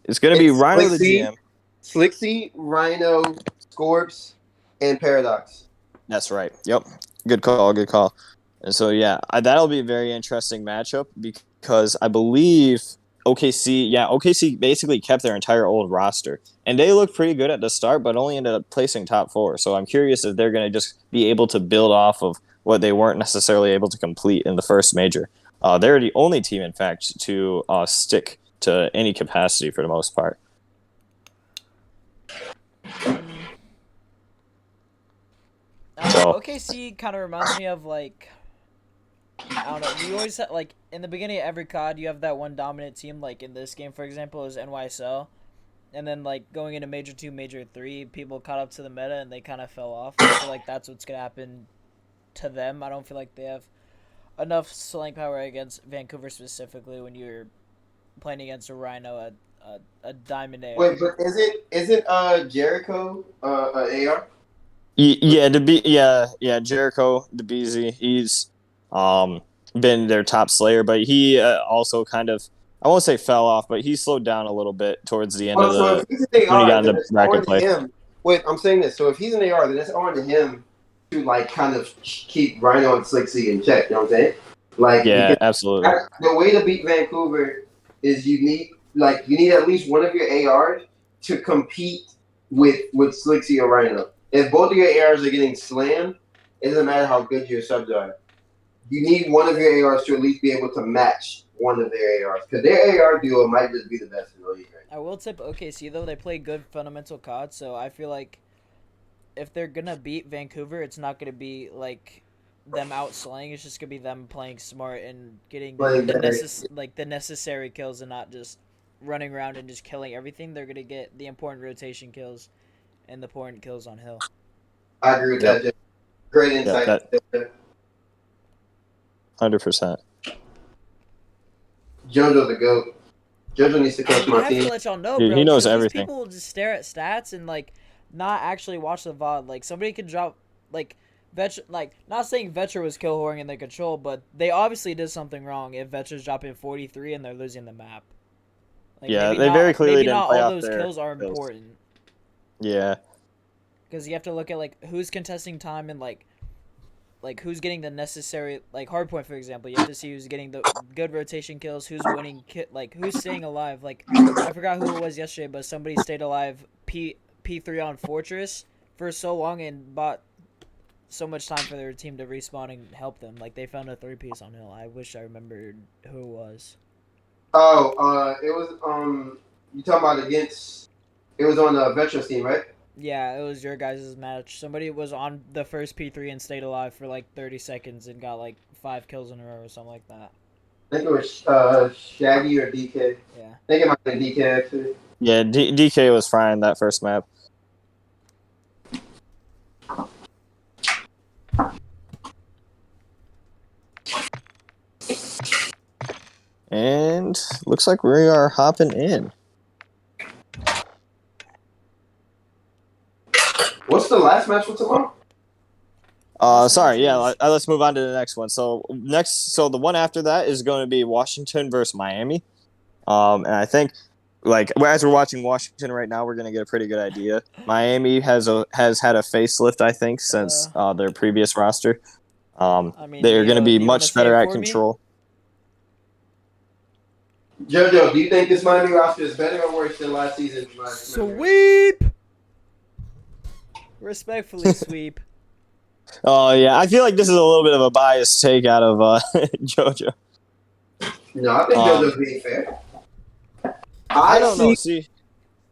it's going to be It's Rhino the GM. Slixy, Rhino, Scorps, and Paradox. That's right. Yep. Good call. Good call. And so that'll be a very interesting matchup because I believe OKC basically kept their entire old roster. And they looked pretty good at the start, but only ended up placing top 4. So I'm curious if they're going to just be able to build off of what they weren't necessarily able to complete in the first major. They're the only team, in fact, to stick to any capacity for the most part. OKC kind of reminds me of, like, I don't know. You always have, like, in the beginning of every COD, you have that one dominant team. Like in this game, for example, is NYSL, and then like going into Major 2, Major 3, people caught up to the meta and they kind of fell off. I feel like that's what's gonna happen to them. I don't feel like they have enough slaying power against Vancouver specifically when you're playing against a Rhino, a Diamond AR. Wait, but isn't Jericho an AR? Jericho the BZ. He's been their top slayer, but he also kind of, I won't say fell off, but he slowed down a little bit towards the end of So if he's an when he AR, got then into it's bracket on play. him. Wait, I'm saying this. So if he's an AR, then it's on him to like kind of keep Rhino and Slixy in check. You know what I'm saying? Like, Yeah, absolutely. the way to beat Vancouver is you need at least one of your ARs to compete with Slixy or Rhino. If both of your ARs are getting slammed, it doesn't matter how good your subs are. You need one of your ARs to at least be able to match one of their ARs because their AR duo might just be the best in the league. Right? I will tip OKC though. They play good fundamental COD, so I feel like if they're gonna beat Vancouver, it's not gonna be like them outslaying. It's just gonna be them playing smart and getting the necessary kills and not just running around and just killing everything. They're gonna get the important rotation kills and the important kills on hill. I agree with that. Jeff. Great insight. 100%. JoJo's the GOAT. JoJo needs to coach my I have team. to let y'all know, Dude, bro. he knows 'cause everything. These people will just stare at stats and like not actually watch the VOD. Like somebody could drop like not saying Vetra was kill whoring in their control, but they obviously did something wrong if Vetra's dropping 43 and they're losing the map. Like, Yeah, they very clearly maybe didn't not play all off those their kills are kills. important. Yeah. Because you have to look at like who's contesting time and like who's getting the necessary like hardpoint, for example. You have to see who's getting the good rotation kills, who's winning who's staying alive. Like I forgot who it was yesterday, but somebody stayed alive P3 on Fortress for so long and bought so much time for their team to respawn and help them. Like they found a 3-piece on hill. I wish I remembered who it was. Oh, it was you talking about against? It was on the Veterans team, right? Yeah, it was your guys' match. Somebody was on the first P3 and stayed alive for like 30 seconds and got like 5 kills in a row or something like that. I think it was Shaggy or DK. Yeah. I think it might have been DK actually. Yeah, DK was frying that first map. And looks like we are hopping in. What's the last match for tomorrow? Let's move on to the next one. So the one after that is going to be Washington versus Miami. And I think, like, as we're watching Washington right now, we're going to get a pretty good idea. Miami has had a facelift, I think, since their previous roster. They're going to be much better at control. JoJo, do you think this Miami roster is better or worse than last season? Sweep! Respectfully, sweep. Oh, yeah. I feel like this is a little bit of a biased take out of JoJo. No, I think JoJo's being fair. I don't know. See,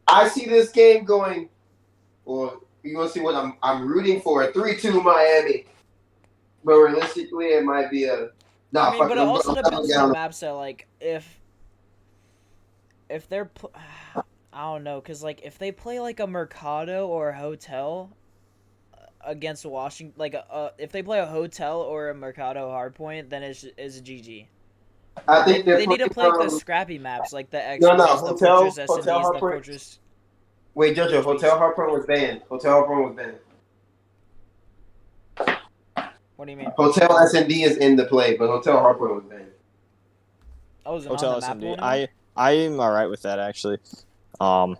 I see this game going. Well, you want to see what I'm rooting for? 3-2 Miami. But realistically, it might be a. Nah, I mean, but it also depends on the map set. Like, if they're, I don't know, cause like if they play like a Mercado or a Hotel against Washington, like if they play a Hotel or a Mercado hardpoint, then it's a GG. I think they're They need to play playing like the from. scrappy maps, like the No, no, X1s, the Fortress Hotel S&Ds, the Heartbreak. Fortress Wait, Jojo, HBs. Hotel Heartbreak was banned. Hotel Heartbreak was banned. What do you mean? Hotel S&D is in the play, but Hotel Heartbreak was banned. Oh, is it on Hotel the map SMD. anymore? I'm all right with that actually. Um,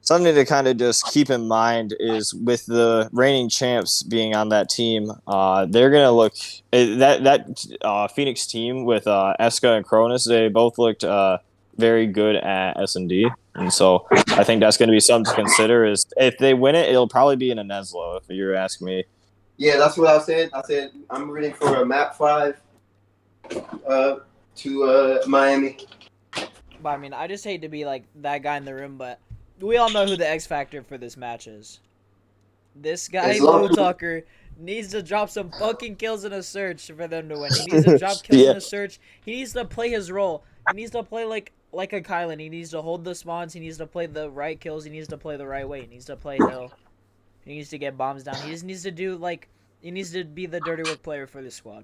Something to kind of just keep in mind is with the reigning champs being on that team, they're gonna look that Phoenix team with Eska and Cronus. They both looked very good at S&D, and so I think that's going to be something to consider. Is if they win it, it'll probably be in a Neslo. If you're asking me, Yeah, that's what I said. I said I'm rooting for a map 5 to Miami. But I mean, I just hate to be like that guy in the room, but we all know who the X factor for this match is. This guy, It's Low low. Talker, needs to drop some fucking kills in a search for them to win. He needs to drop kills yeah, in a search. He needs to play his role. He needs to play like a Kylan. He needs to hold the spawns. He needs to play the right kills. He needs to play the right way. He needs to play hill. He needs to get bombs down. He just needs to do like he needs to be the dirty work player for this squad.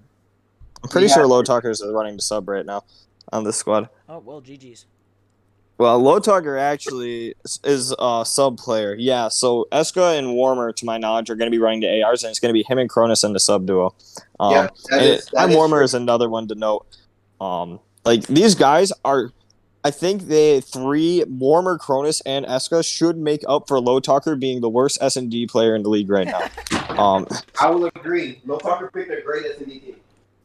I'm pretty Yeah. sure Low Talkers is running the sub right now on this squad. Oh well, GG's. Well, Low Talker actually is a sub player. Yeah, so Eska and Warmer, to my knowledge, are going to be running the ARs, and it's going to be him and Cronus in the sub duo. Yep, that Time is Warmer true. is another one to note. Like these guys are, I think they three Warmer, Cronus, and Eska should make up for Low Talker being the worst S&D player in the league right now. I will agree. Low Talker picked a great S&D team.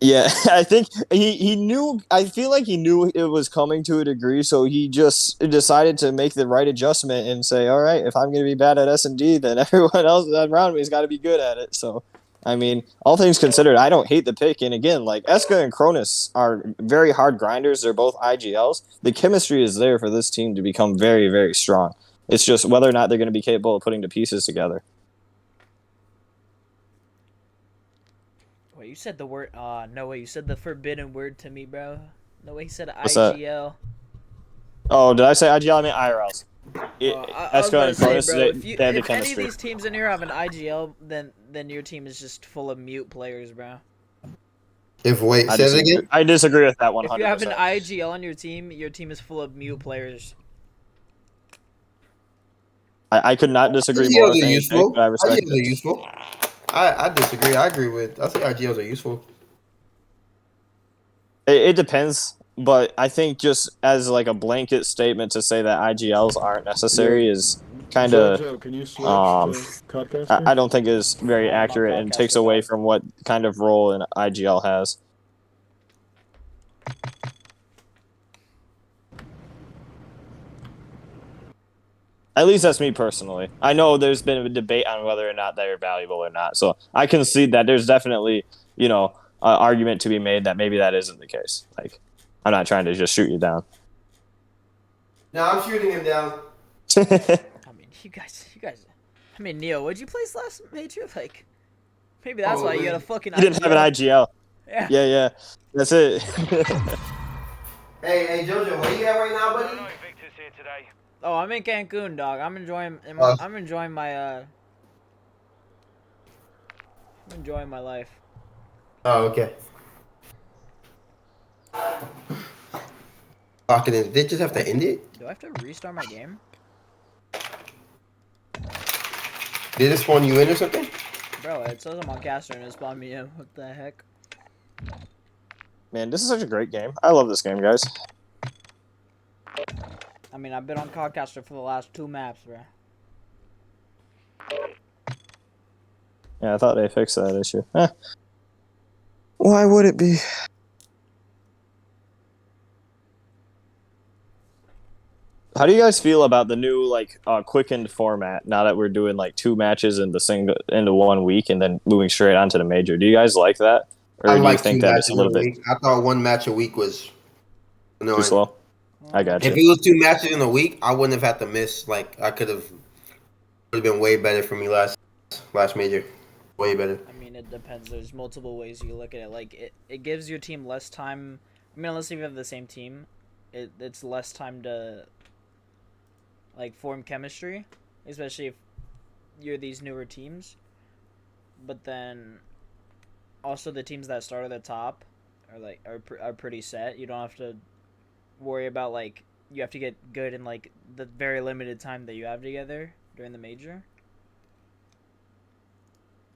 Yeah, I think he knew. I feel like he knew it was coming to a degree, so he just decided to make the right adjustment and say, "All right, if I'm going to be bad at S&D, then everyone else around me has got to be good at it." So, I mean, all things considered, I don't hate the pick. And again, like Eska and Cronus are very hard grinders. They're both IGLs. The chemistry is there for this team to become very, very strong. It's just whether or not they're going to be capable of putting the pieces together. Wait, you said the word? No way. You said the forbidden word to me, bro. No way. You said What's that? IGL. Oh, did I say IGL? I mean IRLs. I was Eska about to and say, Cronus, bro, they if have the any of chemistry. these teams in here have an IGL, then your team is just full of mute players, bro. Wait, say it again. I disagree with that 100%. If you have an IGL on your team is full of mute players. I could not disagree more IGLs with are any pick, useful. but I respect IGLs are it. useful. I disagree. I agree with. I think IGLs are useful. It depends, but I think just as like a blanket statement to say that IGLs aren't necessary is kind of Jojo, can you switch to Codcaster? I don't think is very I'm on accurate and takes Podcaster away God. from what kind of role an IGL has. At least that's me personally. I know there's been a debate on whether or not they're valuable or not, so I concede that there's definitely, an argument to be made that maybe that isn't the case. Like, I'm not trying to just shoot you down. No, I'm shooting him down. I mean, you guys. I mean, Neo, what'd you place last major? Like, maybe that's why you got a fucking. You didn't have an IGL. Yeah. Yeah. That's it. Hey, Jojo, where you at right now, buddy? Victor's here today. Oh, I'm in Cancun, dog. I'm enjoying my life. Oh, okay. Fucking it. Did they just have to end it? Do I have to restart my game? Did it spawn you in or something? Bro, it says I'm on caster and it spawned me in. What the heck? Man, this is such a great game. I love this game, guys. I mean, I've been on Codcaster for the last 2 maps, bro. Yeah, I thought they fixed that issue. Why would it be? How do you guys feel about the new quickened format now that we're doing 2 matches into 1 week and then moving straight on to the major? Do you guys like that? Or do you think that it's a little bit I thought 1 match a week was annoying. too slow? I got If you. it was 2 matches in a week, I wouldn't have had to miss. I could have. Would have been way better for me last major. Way better. I mean, it depends. There's multiple ways you look at it. Like, it gives your team less time. I mean, unless you have the same team, it's less time to, form chemistry. Especially if you're these newer teams. But then, also the teams that start at the top, are pretty set. You don't have to worry about like you have to get good in like the very limited time that you have together during the major.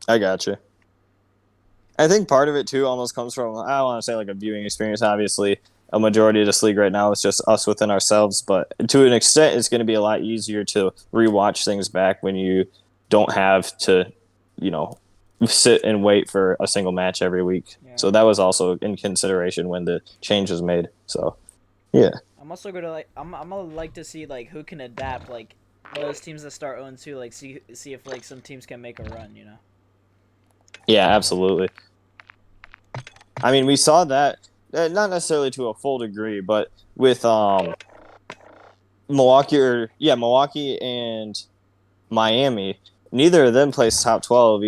I gotcha. I think part of it too almost comes from, I don't want to say like a viewing experience. Obviously, a majority of this league right now is just us within ourselves, but to an extent, it's going to be a lot easier to rewatch things back when you don't have to, you know, sit and wait for a single match every week. Yeah. So that was also in consideration when the change was made. So, yeah. I'm also gonna like I'm gonna like to see like who can adapt like those teams that start 0-2 like see if like some teams can make a run, you know. Yeah, absolutely. I mean, we saw that not necessarily to a full degree, but with Milwaukee and Miami, neither of them placed top 12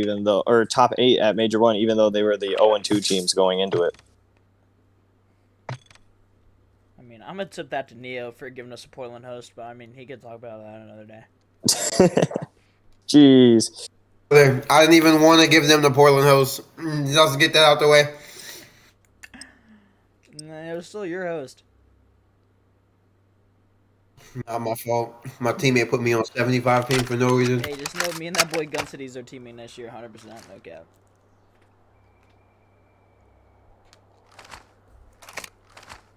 or top 8 at Major 1 even though they were the 0-2 teams going into it. I mean, I'm gonna tip that to Neo for giving us a Portland host, but I mean, he could talk about that another day. Jeez. I didn't even want to give them the Portland host. Just get that out the way. Nah, it was still your host. Not my fault. My teammate put me on 75 team for no reason. Hey, just know me and that boy Gun Cities are teaming this year, 100%. No cap.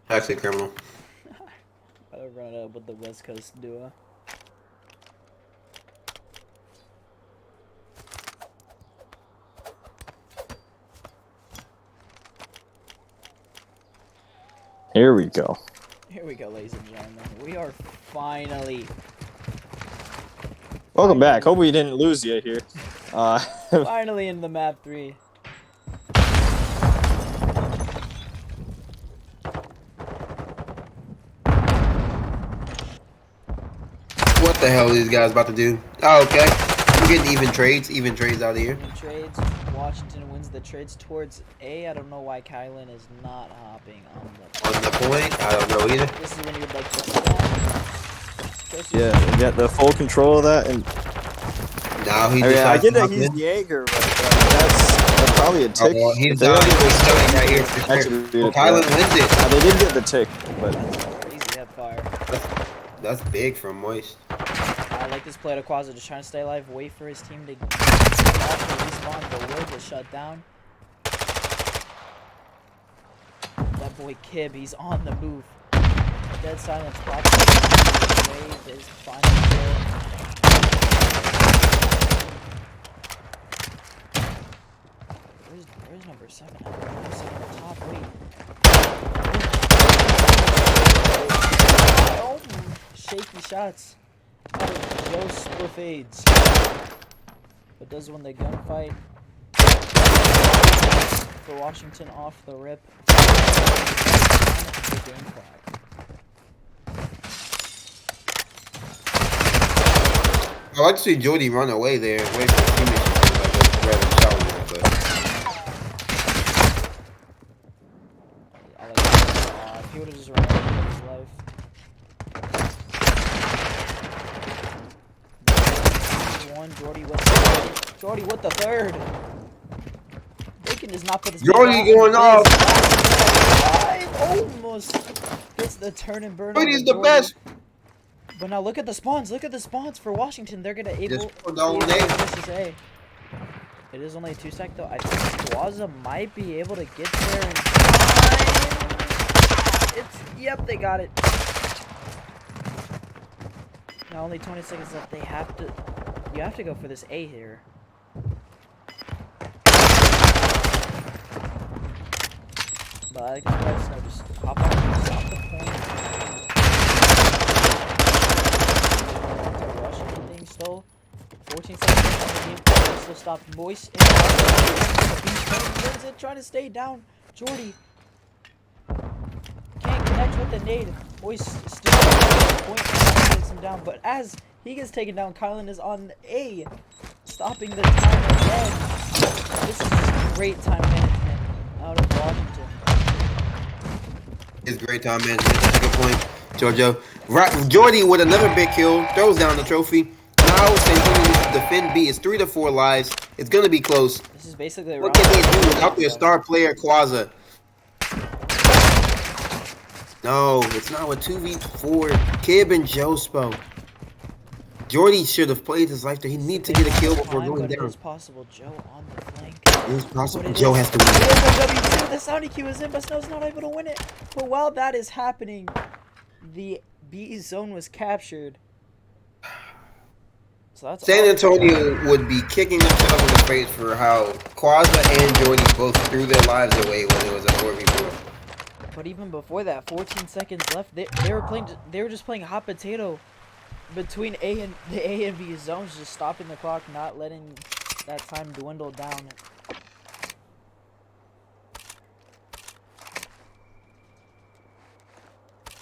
Actually, criminal. I run it up with the West Coast duo. Here we go. Here we go, ladies and gentlemen. We are finally Welcome back. Hope we didn't lose you here. finally in the map 3. What the hell are these guys about to do? Oh, okay. We're getting even trades out of here. Even trades. Washington wins the trades towards A. I don't know why Kylan is not hopping on the On the point, I don't know either. This is when you'd like to stop. Yeah, you get the full control of that. And Now he I mean, I decides get to that hop he's in. Jaeger, but that's probably a tick. Oh, he's If they dying. don't get He's this dying right here for sure. executed, Well, Kylan yeah. wins it. They did get the tick, but Crazy head fire. That's big from Moist. I like this play to Quaza, just trying to stay alive, wait for his team to get off the respawn, the wood to shut down. That boy Kib, he's on the move. Dead silence, wave is final kill. Where's number 7 at? Number 7 at the top, wait. Oh, shaky shots. Joe Spliffades. But does win the gunfight. For Washington off the rip. The game clock. I like to see Jordy run away there, away from his teammates. Rather than challenge it, I like that. If he would have just run away with his life. Jordy with the third. Bacon does not put his Jordy going off. Almost gets the turn and burn. Jordy's the best. But now look at the spawns. Look at the spawns for Washington. They're gonna able. Just A. It is only a 2-sec though. I think Waza might be able to get there in time. Yep, they got it. Now only 20 seconds left. You have to go for this A here. But I like this place. No, just hop on, stop the point. Washington thing still. 14 seconds left on the game. Still stopped. Moist in wins it, trying to stay down. Jordy can't connect with the nade. Moist still point takes him down, but as he gets taken down, Kylan is on A, stopping the time again. This is great time management out of Washington. It's great time, man. That's a good point, Giorgio. Jordy with another big kill, throws down the trophy. Now St. defend B. It's 3 to 4 lives. It's gonna be close. This is basically what can they do without their star player Quaza? No, it's not with 2v4. Kib and Jospo. Jordy should have played his life there. He needs to get a kill before Time, going but it down. is possible. Joe on the flank. It is possible. But it Joe is- has to win. It is a W2. The Saudi Q is in, but Snow's not able to win it. But while that is happening, the B zone was captured. So that's San all- Antonio would be kicking themselves in the face for how Quaza and Jordy both threw their lives away when it was a 4v4. But even before that, 14 seconds left. They were playing. They were just playing hot potato between the A and B zones, just stopping the clock, not letting that time dwindle down.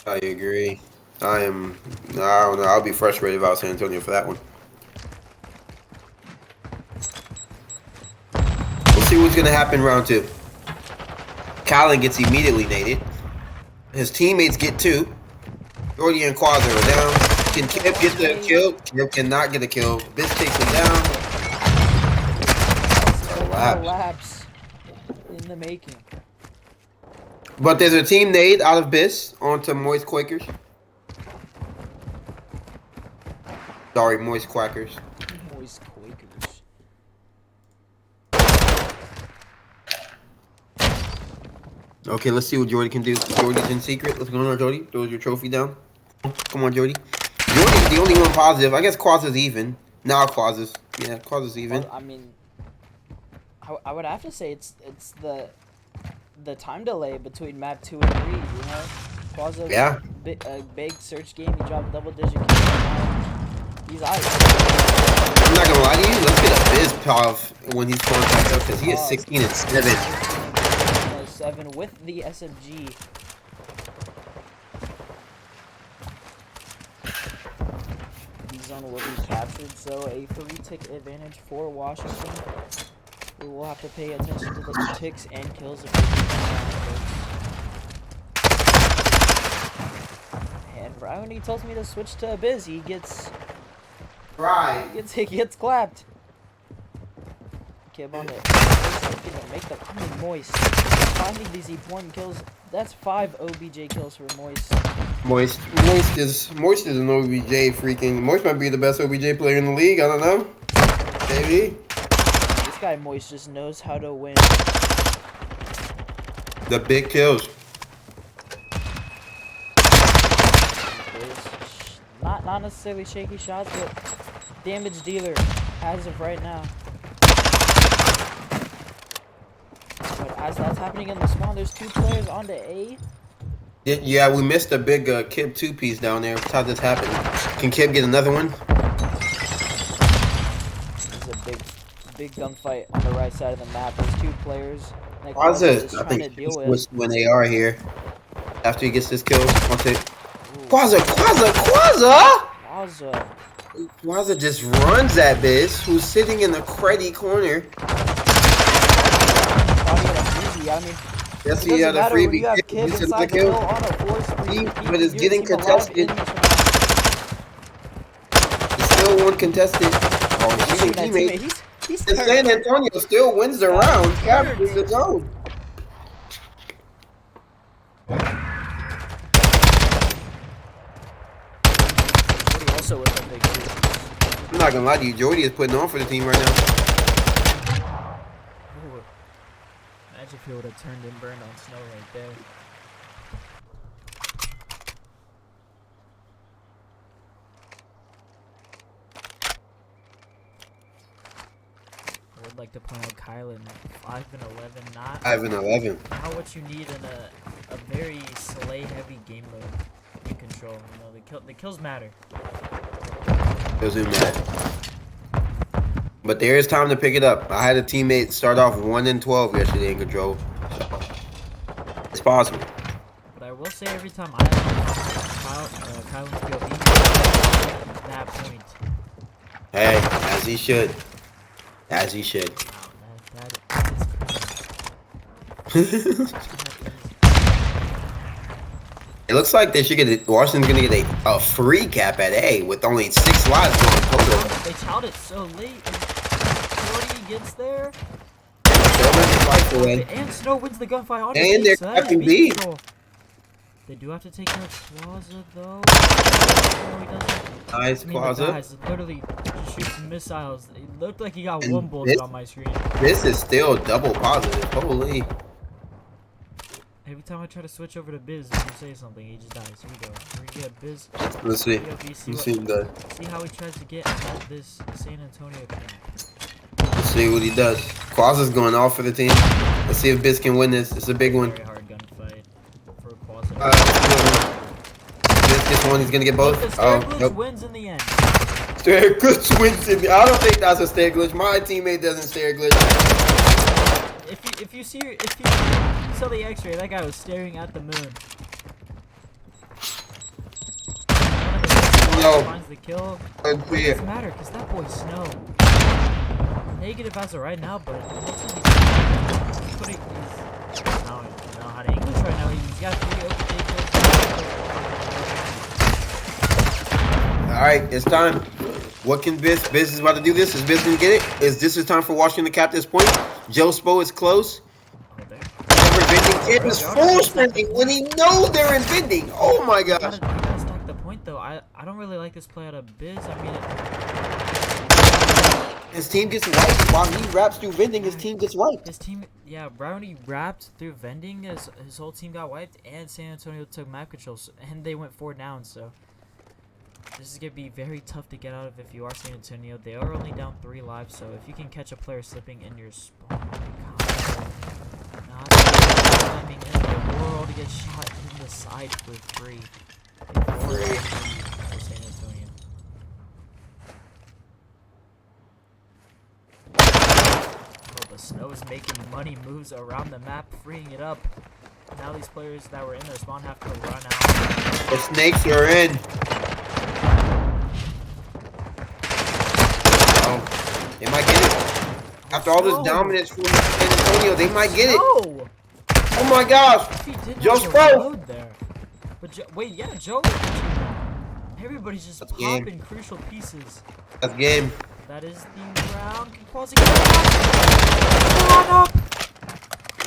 I agree. I don't know. I'll be frustrated about San Antonio for that one. We'll see what's gonna happen round 2. Colin gets immediately naded. His teammates get 2. Jordy and Quaza are down. Can Kip get the kill? Kip cannot get a kill. Biz takes him down. Collapse in the making. But there's a team nade out of Biz onto Moist Quakers. Sorry, Moist Quackers. Moist Quakers. Okay, let's see what Jordy can do. Jordy's in secret. What's going on, Jordy? Throw your trophy down. Come on, Jordy. Jordy's the only one positive. I guess Quaza's even. Now Quaza's. Yeah, Quaza's even. Well, I mean, I would have to say it's the time delay between map 2 and 3. You know, Quaza. Yeah. Big search game. He dropped double-digit kills. He's out. I'm not gonna lie to you. Let's get a Biz pov when he's pulling back up because he is 16 and 7. 7 with the SMG. The zone will be captured, so a 3-tick advantage for Washington. We will have to pay attention to the ticks and kills if we can. And Brownie tells me to switch to Biz. He gets gets clapped. Kib on it. Make the Moist. Finding these important kills. That's 5 OBJ kills for Moist. Moist is an OBJ freaking. Moist might be the best OBJ player in the league. I don't know. Maybe. This guy Moist just knows how to win. The big kills. Not necessarily shaky shots, but damage dealer as of right now. But as that's happening in the spawn, there's 2 players onto A. Yeah, we missed a big Kib 2-piece down there. How this happened? Can Kib get another one? There's a big gunfight on the right side of the map. There's 2 players. Quaza, I think he's switched to an AR here. After he gets this kill, Quaza! Quaza just runs at Biz, who's sitting in the cruddy corner. I mean, Yes, he had a freebie. He's in the kill. But it's getting contested. He's still one contested. Oh, he's shooting teammate. And San Antonio still wins the round, capturing the zone. Also with a big two. I'm not gonna lie to you, Jordy is putting on for the team right now. Ooh. Imagine if he would have turned and burned on Snow right there. I would like to point out Kylan, 5 and 11, not 5 and 11. not what you need in a very slay heavy game mode in control. You know, the kills matter. Doesn't matter. But there is time to pick it up. I had a teammate start off 1 and 12 yesterday in control. So it's possible. But I will say every time I have Kylan's POV, that point. Hey, as he should. As he should. Wow, that is It looks like they should get Washington's gonna get a free cap at A with only 6 lives going total. They child it so late. And 40 gets there. They'll win the fight away. And Snow wins the gunfight on And they're so that is capping B. control. They do have to take care of Plaza though. No, he doesn't. Nice I mean, the Plaza. guys literally just shoots missiles. It looked like he got And one bullet this- on my screen. This is still double positive. Holy. Every time I try to switch over to Biz, you say something, he just dies. Here we go. We're gonna get Biz. Let's see. Here we go, B, see Let's see him do. see how he tries to get at this San Antonio camp. Let's see what he does. Quaza's going off for the team. Let's see if Biz can win this. It's a big one. Very hard gunfight for Quasi. Biz gets one. He's gonna get both. The Oh, Glitch nope. wins in the end. Stare glitch wins. I don't think that's a stare glitch. My teammate doesn't stare glitch. If you saw the X-ray, that guy was staring at the moon. No. Finds the kill. Let's It see it. doesn't matter because that boy's Snow. Negative as of right now, but he's putting. I don't know how to English right now. He's got 3 open All right, it's time. What can Biz? Biz is about to do this. Is Biz gonna get it? Is this is time for Washington to cap this point? Joe Spo is close. Never vending. It is full sprinting when he knows they're in vending. Oh my You gosh. gotta stack the point though. I don't really like this play out of Biz. I mean, His team gets wiped while he raps through vending. His team gets wiped. his team, yeah, right when he wrapped through vending, his whole team got wiped, and San Antonio took map control, and they went 4 down. So this is gonna be very tough to get out of if you are San Antonio. They are only down 3 lives, so if you can catch a player slipping in your spawn, not the timing in the world to get shot in the side for free. For San Antonio. Oh, the Snow is making money moves around the map, freeing it up. Now these players that were in their spawn have to run out. The snakes are in. Oh, they might get it. After all this dominance from San Antonio, they might get it. No! Oh my gosh. He did Joe have to Spo. reload there. But wait, yeah, Joe. Everybody's just That's game. popping crucial pieces. That's game. That is the round. Can Quasi get it up?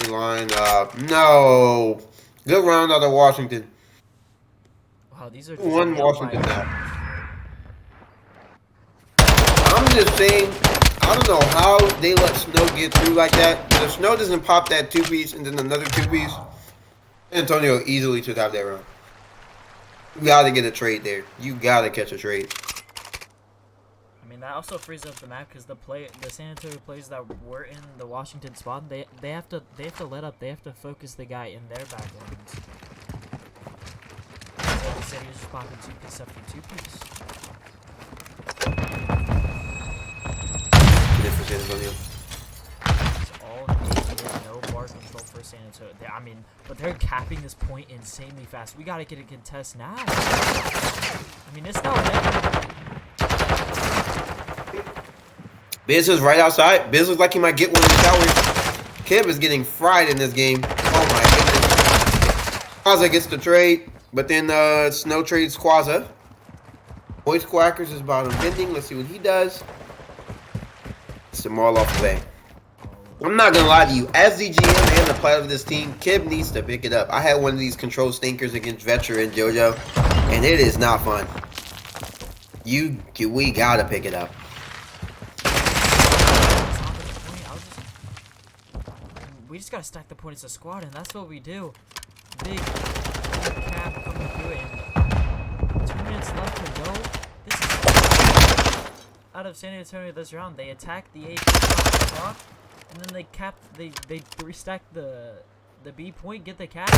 Line up. No. Good round out of Washington. Wow, these are just One nail Washington bites. now. I'm just saying, I don't know how they let Snow get through like that. But if Snow doesn't pop that 2-piece and then another 2-piece, Antonio easily took out that round. You gotta get a trade there. You gotta catch a trade. I mean, that also frees up the map because the San Antonio players that were in the Washington spot, they have to let up. They have to focus the guy in their back lines. So he said he was just popping 2-piece after 2-piece. Good for San Antonio. It's all engagement, no bar control for San Antonio. I mean, but they're capping this point insanely fast. We gotta get a contest now. I mean, it's not. Biz is right outside. Biz looks like he might get one in the towers. Kib is getting fried in this game. Oh my goodness. Quaza gets the trade, but then Snow trades Quaza. Voice Quackers is bottom vending. Let's see what he does. It's them all off the bay. I'm not gonna lie to you. As the GM and the player of this team, Kib needs to pick it up. I had one of these control stinkers against Vetra and JoJo, and it is not fun. We gotta pick it up. We just gotta stack the point as a squad, and that's what we do. Big cap coming through, and 2 minutes left to go. This is out of San Antonio this round. They attack the A spot, and then they cap. They restack the B point, get the cap.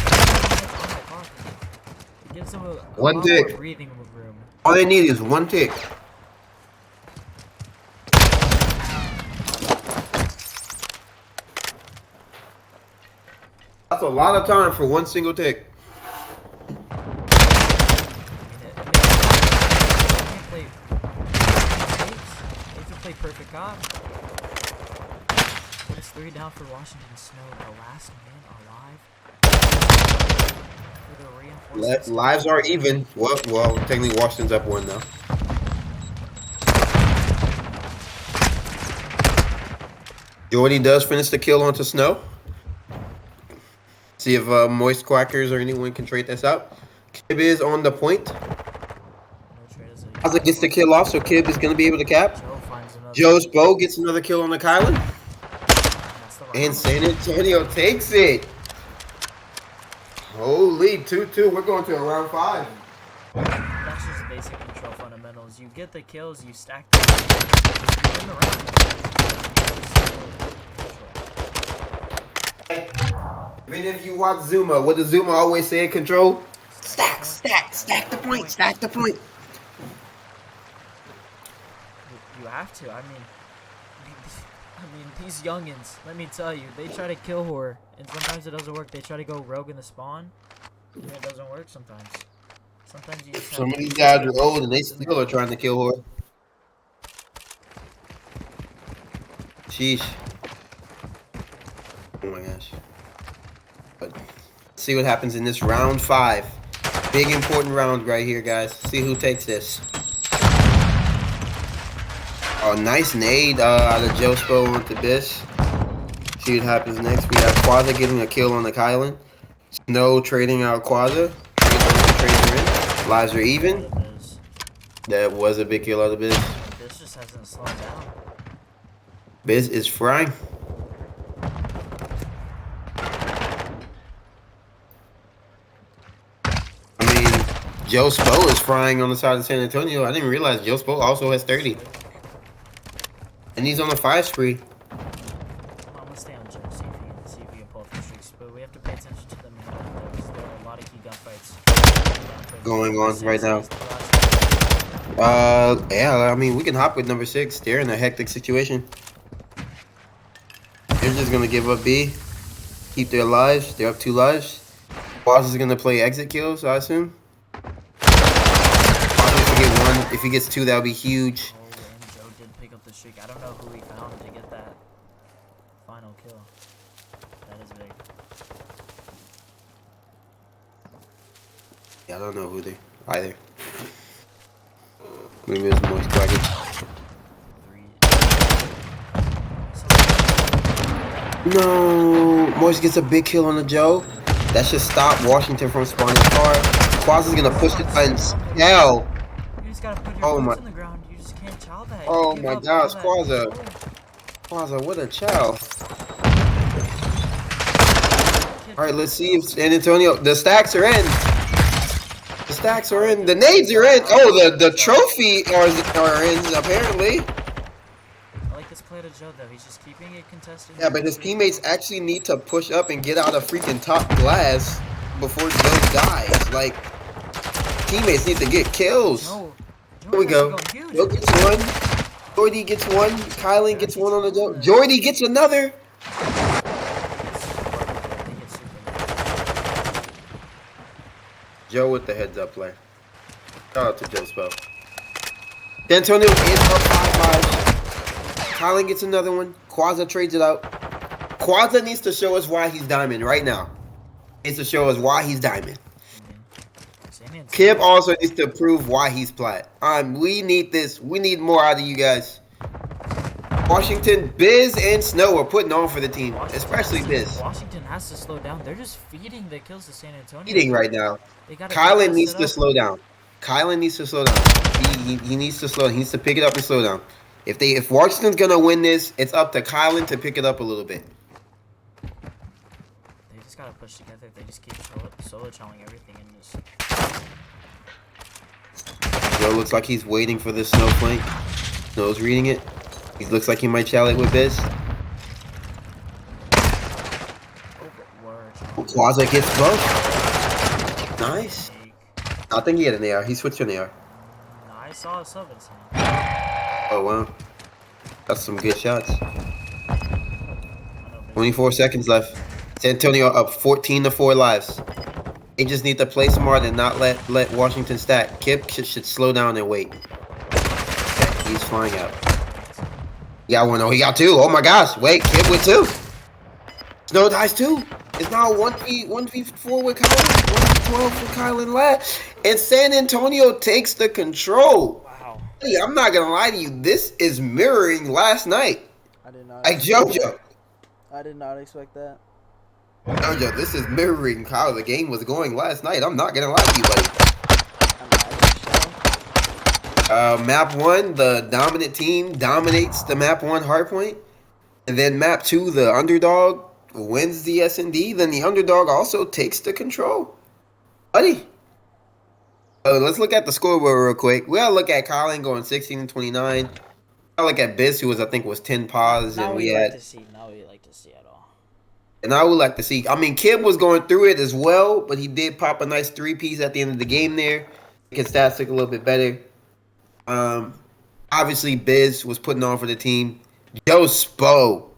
It gives them a One lot tick. more breathing room. All they need is one tick. That's a lot of time for one single tick. Play perfect God. It's 3 down for Washington Snow, the last man alive. For the reinforcements. Lives are even. Well, technically Washington's up 1 now. Jordy does finish the kill onto Snow. See if Moist Quackers or anyone can trade this out. Kib is on the point. No trade is a- Kaza gets the kill off, so Kib is going to be able to cap. Joe finds another. Joe's bow gets another kill on the Kylan. That's the And round. San Antonio takes it. Holy, 2-2. We're going to a round 5. That's just basic control fundamentals. You get the kills, you stack them, you win the round. Even if you watch Zuma, what does Zuma always say in control? Stack the point, stack the point. You have to. I mean, these youngins. Let me tell you, they try to kill horror, and sometimes it doesn't work. They try to go rogue in the spawn, and it doesn't work sometimes. Sometimes you just have Some of to these keep guys it are old and they still are trying to kill her. Sheesh. Oh my gosh. But see what happens in this round 5. Big important round right here, guys. See who takes this. Oh, nice nade out of Jospo onto Bish. See what happens next. We have Quaza getting a kill on the Kylan. Snow trading out Quaza. Lives are even. That was a big kill out of Biz. This just hasn't slowed down. Biz is frying. I mean, Joe Spo is frying on the side of San Antonio. I didn't realize Joe Spo also has 30. And he's on the 5 spree. I'm gonna stay on Joe, see if he can pull off the streaks, but we have to pay attention to them. There are a lot of key gunfights Going on right now. Yeah, I mean, we can hop with number 6. They're in a hectic situation. They're just gonna give up B, keep their lives. They're up 2 lives. Boss is gonna play exit kills, I assume. Boss if he get 1, if he gets 2, that would be huge. Oh, and Joe did pick up the streak. I don't know who he found to get that final kill. That is big. Yeah, I don't know who they either. Maybe it's Moist Quackers. 3. No, Moist gets a big kill on the Joe. That should stop Washington from spawning far. Quaza's gonna push it and hell. You just gotta put your Oh boots my- in the ground. You just can't chow that. Oh You my give up gosh, all that. Quaza. Quaza, what a chow. Alright, let's see if San Antonio. The stacks are in. The stacks are in. The nades are in. Oh, the trophy are in, apparently. I like this play to Joe though. He's just keeping it contested. Yeah, but his teammates actually need to push up and get out of freaking top glass before Joe dies. Like, teammates need to get kills. No. Here we go. Joe gets 1. Jordy gets 1. Kylan gets 1 on the Joe. Jordy gets another. Joe with the heads up play. Shout out to Joe Spo. San Antonio is up 5 lives. Kylan gets another one. Quaza trades it out. Quaza needs to show us why he's diamond right now. Needs to show us why he's diamond. Kib also needs to prove why he's plat. We need this. We need more out of you guys. Washington, Biz, and Snow are putting on for the team, especially Biz. Washington has to slow down. They're just feeding the kills to San Antonio. Eating right now. Kylan Kylan needs to slow down. Kylan needs to slow down. He needs to slow. He needs to pick it up and slow down. If Washington's gonna win this, it's up to Kylan to pick it up a little bit. They just gotta push together. They just keep solo challenging everything and just. Joe looks like he's waiting for the Snow flank. Snow's reading it. He looks like he might challenge with Biz. Quaza gets both. Nice. I think he had an AR. He switched to an AR. No, I saw a sub in his hand. Oh, wow. That's some good shots. 24 seconds left. San Antonio up 14-4 lives. They just need to play smart and not let Washington stack. Kip should slow down and wait. Okay, he's flying out. He got 1. Oh, he got 2. Oh my gosh. Wait, Kip with 2. Snow dies 2. It's now 1v4 with Kylan. 1v12 with Kylan last. And San Antonio takes the control. Wow. Hey, I'm not gonna lie to you. This is mirroring last night. I did not. Like JoJo. I did not expect that. Jojo, this is mirroring how the game was going last night. I'm not gonna lie to you, buddy. Map 1, the dominant team dominates the map 1 hardpoint. And then map 2, the underdog wins the S&D. Then the underdog also takes the control. Buddy. Let's look at the scoreboard real quick. We gotta look at Colin going 16 and 29. I look at Biz, who was I think was 10 pause, Now and we we like had. to see. Now we like to see at all. And I would like to see. I mean, Kib was going through it as well, but he did pop a nice 3-piece at the end of the game there. His stats look a little bit better. Obviously, Biz was putting on for the team. Joe Spo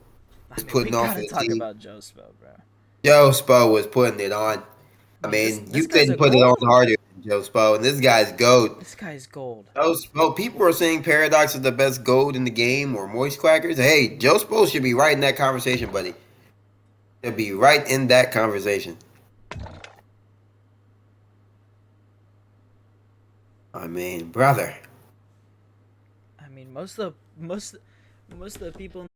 was putting we on for gotta the talk team. about Joe Spo, bro. Joe Spo was putting it on. I mean, This you guy's couldn't a put it on gold. harder than Joe Spo, and this guy's GOAT. This guy's gold. Joe Spo, people are saying Paradox is the best gold in the game or Moist Quackers. Hey, Joe Spo should be right in that conversation, buddy. Should be right in that conversation. I mean, brother. I mean, most of the people